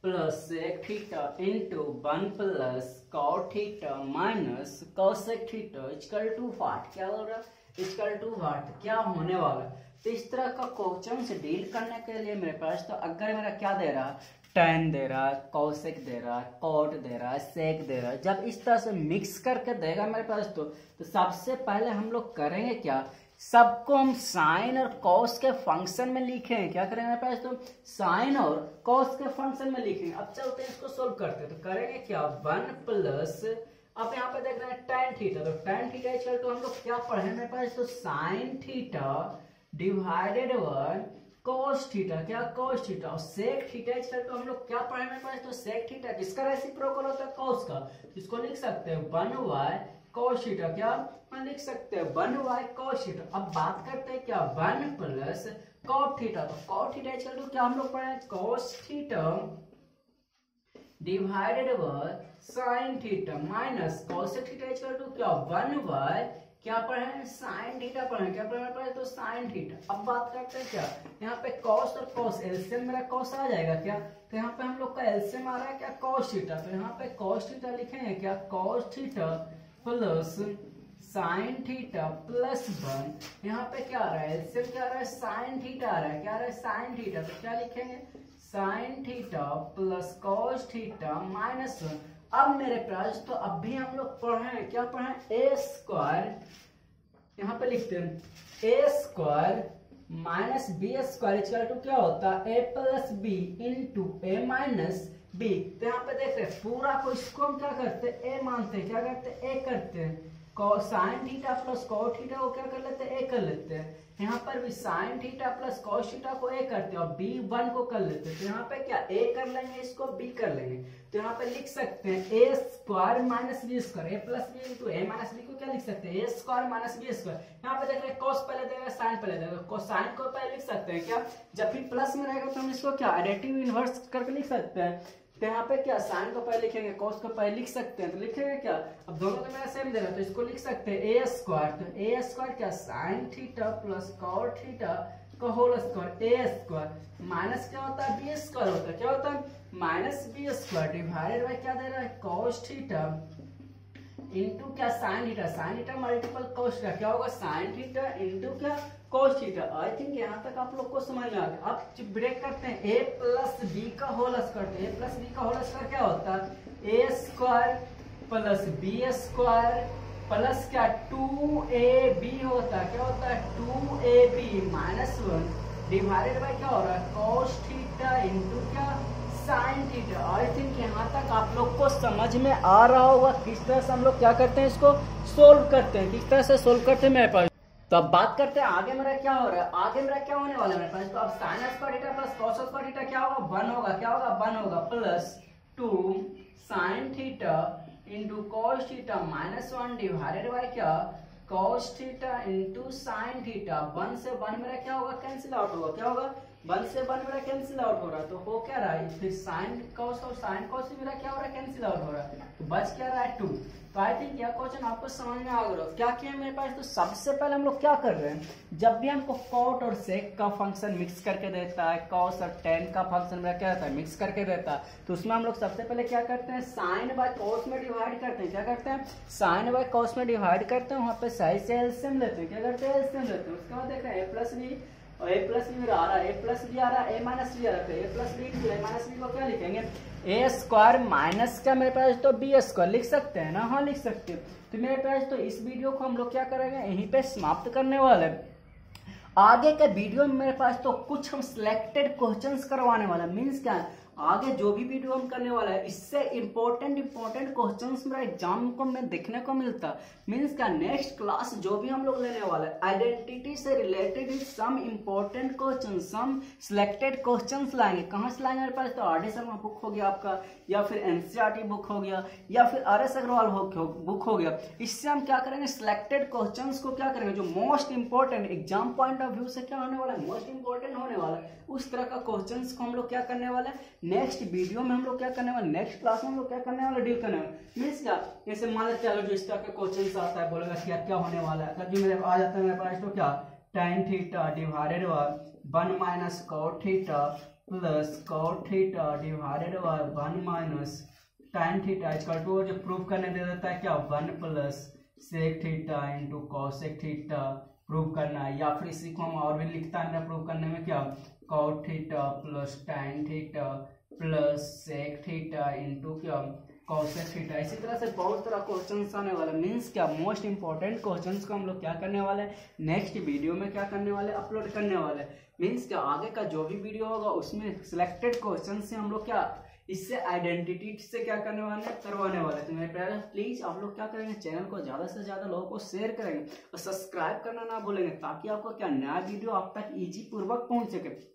plus sec theta into 1 plus cot theta minus cosec theta equal to what, क्या हो रहा है इक्वल टू व्हाट, क्या होने वाला। तो इस तरह का क्वेश्चन से डील करने के लिए मेरे पास तो अगर मेरा क्या दे रहा है tan दे रहा है, cosec दे रहा है, cot दे रहा है, sec दे रहा है, जब इस तरह से मिक्स करके देगा मेरे पास तो सबसे पहले हम लोग करेंगे क्या, सबको हम साइन और कॉस के फंक्शन में लिखेंगे। क्या करेंगे मेरे पास तो साइन और कॉस के फंक्शन में लिखेंगे। अब चलते हैं इसको सोल्व करते हैं। तो करेंगे क्या 1 प्लस, अब यहाँ पे देख रहे हैं tan थीटा, तो tan थीटा इक्वल टू हम लोग क्या पढ़े मेरे पास तो sine theta divided bye cos theta क्या cos थीटा, और sec थीटा इक्वल टू हम लोग क्या पढ़े मेरे पास तो sec थीटा किसका रेसिप्रोकल होता है cos का, इसको लिख सकते हैं 1 बाय cos थीटा, क्या हम लिख सकते हैं 1y cos थीटा। अब बात करते हैं क्या 1 प्लस cot थीटा, तो cot थीटा इक्वल टू क्या हम लोग पढ़े cos theta divided by sin theta minus cos theta equal to क्या 1y क्या पढ़े sin थीटा पढ़े, क्या पढ़े तो sin थीटा। अब बात करते हैं क्या यहाँ पे cos और cos एलसीएम मेरा cos आ जाएगा क्या, तो यहाँ पे हम लोग का एलसीएम आ रहा है क्या cos थीटा, तो यहाँ पे cos थीटा लिखेंगे क्या cos theta plus sin theta plus 1। यहाँ पे क्या आ रहा है एलसीएम क्या आ रहा है sin थीटा आ रहा है, क्या आ रहा है sin थीटा, तो क्या लिखेंगे sin theta plus cos theta minus 1। अब मेरे पास तो अब भी हम लोग पढ़े क्या पढ़े ए स्क्वायर, यहाँ पे लिखते हैं ए square minus B square equal to क्या होता है a plus B into A minus B. तो यहाँ पे देख रहे हैं पूरा को इसको हम क्या करते हैं ए मानते हैं, क्या करते हैं ए करते हैं, sign theta plus cos theta को क्या कर लेते हैं ए कर लेते हैं। यहाँ पर भी sign theta plus cos theta को ए करते हैं और बी 1 को कर लेते हैं, तो यहाँ पे क्या ए कर लेंगे इसको बी कर लेंगे, तो यहाँ पे लिख सकते हैं ए स्क्वायर माइनस बी स्क्वायर, ए प्लस बी इंटू ए माइनस बी को क्या लिख सकते हैं ए स्क्वायर माइनस बी स्क्वायर। यहाँ पे देख रहे हैं कॉस पहले देगा साइन पहले देगा, साइन को पहले लिख सकते हैं क्या, जब भी प्लस में रहेगा तो हम इसको क्या एडिटिव इनवर्स करके लिख सकते हैं, तो यहाँ पे क्या साइन को पहले लिखेंगे cos को पहले लिख सकते हैं, तो लिखेंगे क्या अब दोनों को मेरा सेम दे रहा है तो इसको लिख सकते हैं ए स्क्वायर, तो ए स्क्वायर क्या sine theta plus cot theta का whole square A square minus क्या होता है बी स्क्वायर होता है, क्या होता है minus B square divided by क्या दे रहा है cos थीटा इंटू क्या sine theta multiple cos theta, क्या होगा साइन थीटा इंटू क्या cos थीटा। आई थिंक यहाँ तक आप लोग को समझ में आ गया। अब ब्रेक करते हैं a प्लस बी का होल स्क्वायर, तो a प्लस बी का होल स्क्वायर क्या होता है a square plus B square plus क्या 2ab होता है, क्या होता है 2ab माइनस 1 डिवाइडेड बाय क्या हो रहा है cos थीटा इंटू क्या साइन थीटा। आई थिंक यहाँ तक आप लोग को समझ में आ रहा होगा किस तरह से हम लोग क्या करते हैं इसको सोल्व करते हैं, किस तरह से सोल्व करते हैं मेरे पास। तो अब बात करते हैं आगे मेरा क्या हो रहा है, आगे मेरा क्या होने वाला है मेरे पास, तो अब sign square theta plus cos square theta क्या होगा 1 होगा, क्या होगा 1 होगा plus 2 sign theta into cos theta minus 1 divided by क्या cos theta into sine theta. 1 से 1 मेरा क्या होगा कैंसिल आउट होगा, क्या होगा 1 से 1 मेरा कैंसिल आउट हो रहा है, तो हो क्या रहा है फिर साइन कॉस और साइन कॉस मेरा क्या हो रहा है कैंसिल आउट हो रहा है, तो बच क्या रहा है 2। तो आई थिंक यह क्वेश्चन आपको समझ में आ गया। क्या किया मेरे पास, तो सबसे पहले हम लोग क्या कर रहे हैं जब भी हमको कॉट और सेक का फंक्शन मिक्स करके देता है, कॉस और टेन का फंक्शन मेरा क्या रहता है मिक्स करके देता है, तो उसमें हम लोग सबसे पहले क्या करते हैं साइन बाय कॉस में डिवाइड करते हैं, क्या करते हैं साइन बाय कॉस में डिवाइड करते हैं, वहां पे सही से एलसीएम लेते हैं, क्या करते हैं एलसीएम लेते हैं। उसके बाद देखा ए प्लस बी और ए प्लस बी आ रहा है, ए प्लस बी आ रहा है ए माइनस बी आ रहा है, a plus b to a minus b को क्या लिखेंगे ए स्क्वायर माइनस क्या मेरे पास तो बी स्क्वायर लिख सकते हैं ना, हाँ लिख सकते हो। तो मेरे पास तो इस वीडियो को हम लोग क्या करेंगे यहीं पे समाप्त करने वाले हैं। आगे के वीडियो में मेरे पास तो कुछ हम सिलेक्टेड क्वेश्चंस करवाने वाला, मींस क्या आगे जो भी वीडियो हम करने वाला है इससे इंपॉर्टेंट क्वेश्चंस मेरा एग्जाम को में देखने को मिलता, मींस क्या नेक्स्ट क्लास जो भी हम लोग लेने वाला है आइडेंटिटी से रिलेटेड सम इंपॉर्टेंट क्वेश्चन सम सिलेक्टेड क्वेश्चंस लाएंगे। कहाँ से लाएंगे मेरे पास तो आर डी शर्मा बुक हो गया आपका, या फिर एनसीईआरटी बुक हो गया, या फिर RS अग्रवाल बुक हो गया। इससे हम क्या करेंगे सिलेक्टेड क्वेश्चंस को क्या करेंगे जो most important exam point of view से क्या होने वाला है मोस्ट इंपॉर्टेंट होने वाला है, उस तरह का क्वेश्चंस को हम लोग क्या करने वाले हैं नेक्स्ट वीडियो में हम लोग क्या करने वाले नेक्स्ट क्लास में हम लोग क्या करने वाले डील करने वाले। मीन्स क्या जैसे मान लेते चलो जो इस तरह का क्वेश्चन आता है बोलेगा क्या क्या होने वाला है, कभी मेरे आ जाता है मेरे पास तो क्या tan theta divided by 1 minus cot theta plus cot theta divided by 1 minus tan theta equal to जो प्रूव करने दे देता है क्या 1 plus sec theta into cosec theta prove करना है, या फिर इसी को हम और भी लिखता है प्रूव करने में क्या cot theta plus tan theta plus sec theta into क्या cosec थीटा। इसी तरह से बहुत तरह क्वेश्चंस आने वाला मींस क्या मोस्ट इंपॉर्टेंट क्वेश्चंस को हम लोग क्या करने वाले हैं नेक्स्ट वीडियो में क्या करने वाले अपलोड करने वाले। मींस क्या आगे का जो भी वीडियो होगा उसमें सिलेक्टेड क्वेश्चन से हम लोग क्या इससे आइडेंटिटी से क्या करने वाले करवाने वाले। तो मेरे प्यारे प्लीज आप लोग क्या करेंगे चैनल को ज्यादा से ज्यादा लोगों को शेयर करेंगे और सब्सक्राइब करना ना भूलेंगे ताकि आपको क्या नया वीडियो आप तक इजी पूर्वक पहुंच सके।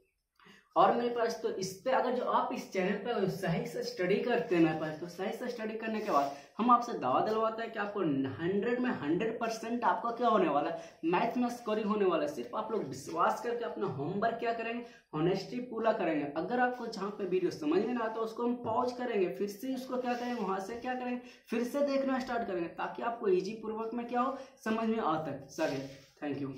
और मेरे पास तो इस पे अगर जो आप इस चैनल पे सही से स्टडी करते हैं मेरे पास, तो सही से स्टडी करने के बाद हम आपसे दावा दिलवाते हैं कि आपको 100 में 100% आपका क्या होने वाला है, मैथ में स्कोरिंग होने वाला है। सिर्फ आप लोग विश्वास करके अपना होमवर्क क्या करेंगे, ऑनेस्टली पूरा करेंगे। अगर आपको जहाँ पे वीडियो समझ में ना आता उसको हम पॉज करेंगे, फिर से उसको क्या करेंगे, वहां से क्या करेंगे, फिर से देखना स्टार्ट करेंगे, ताकि आपको इजी पूर्वक में क्या हो, समझ में आता सके। Thank you.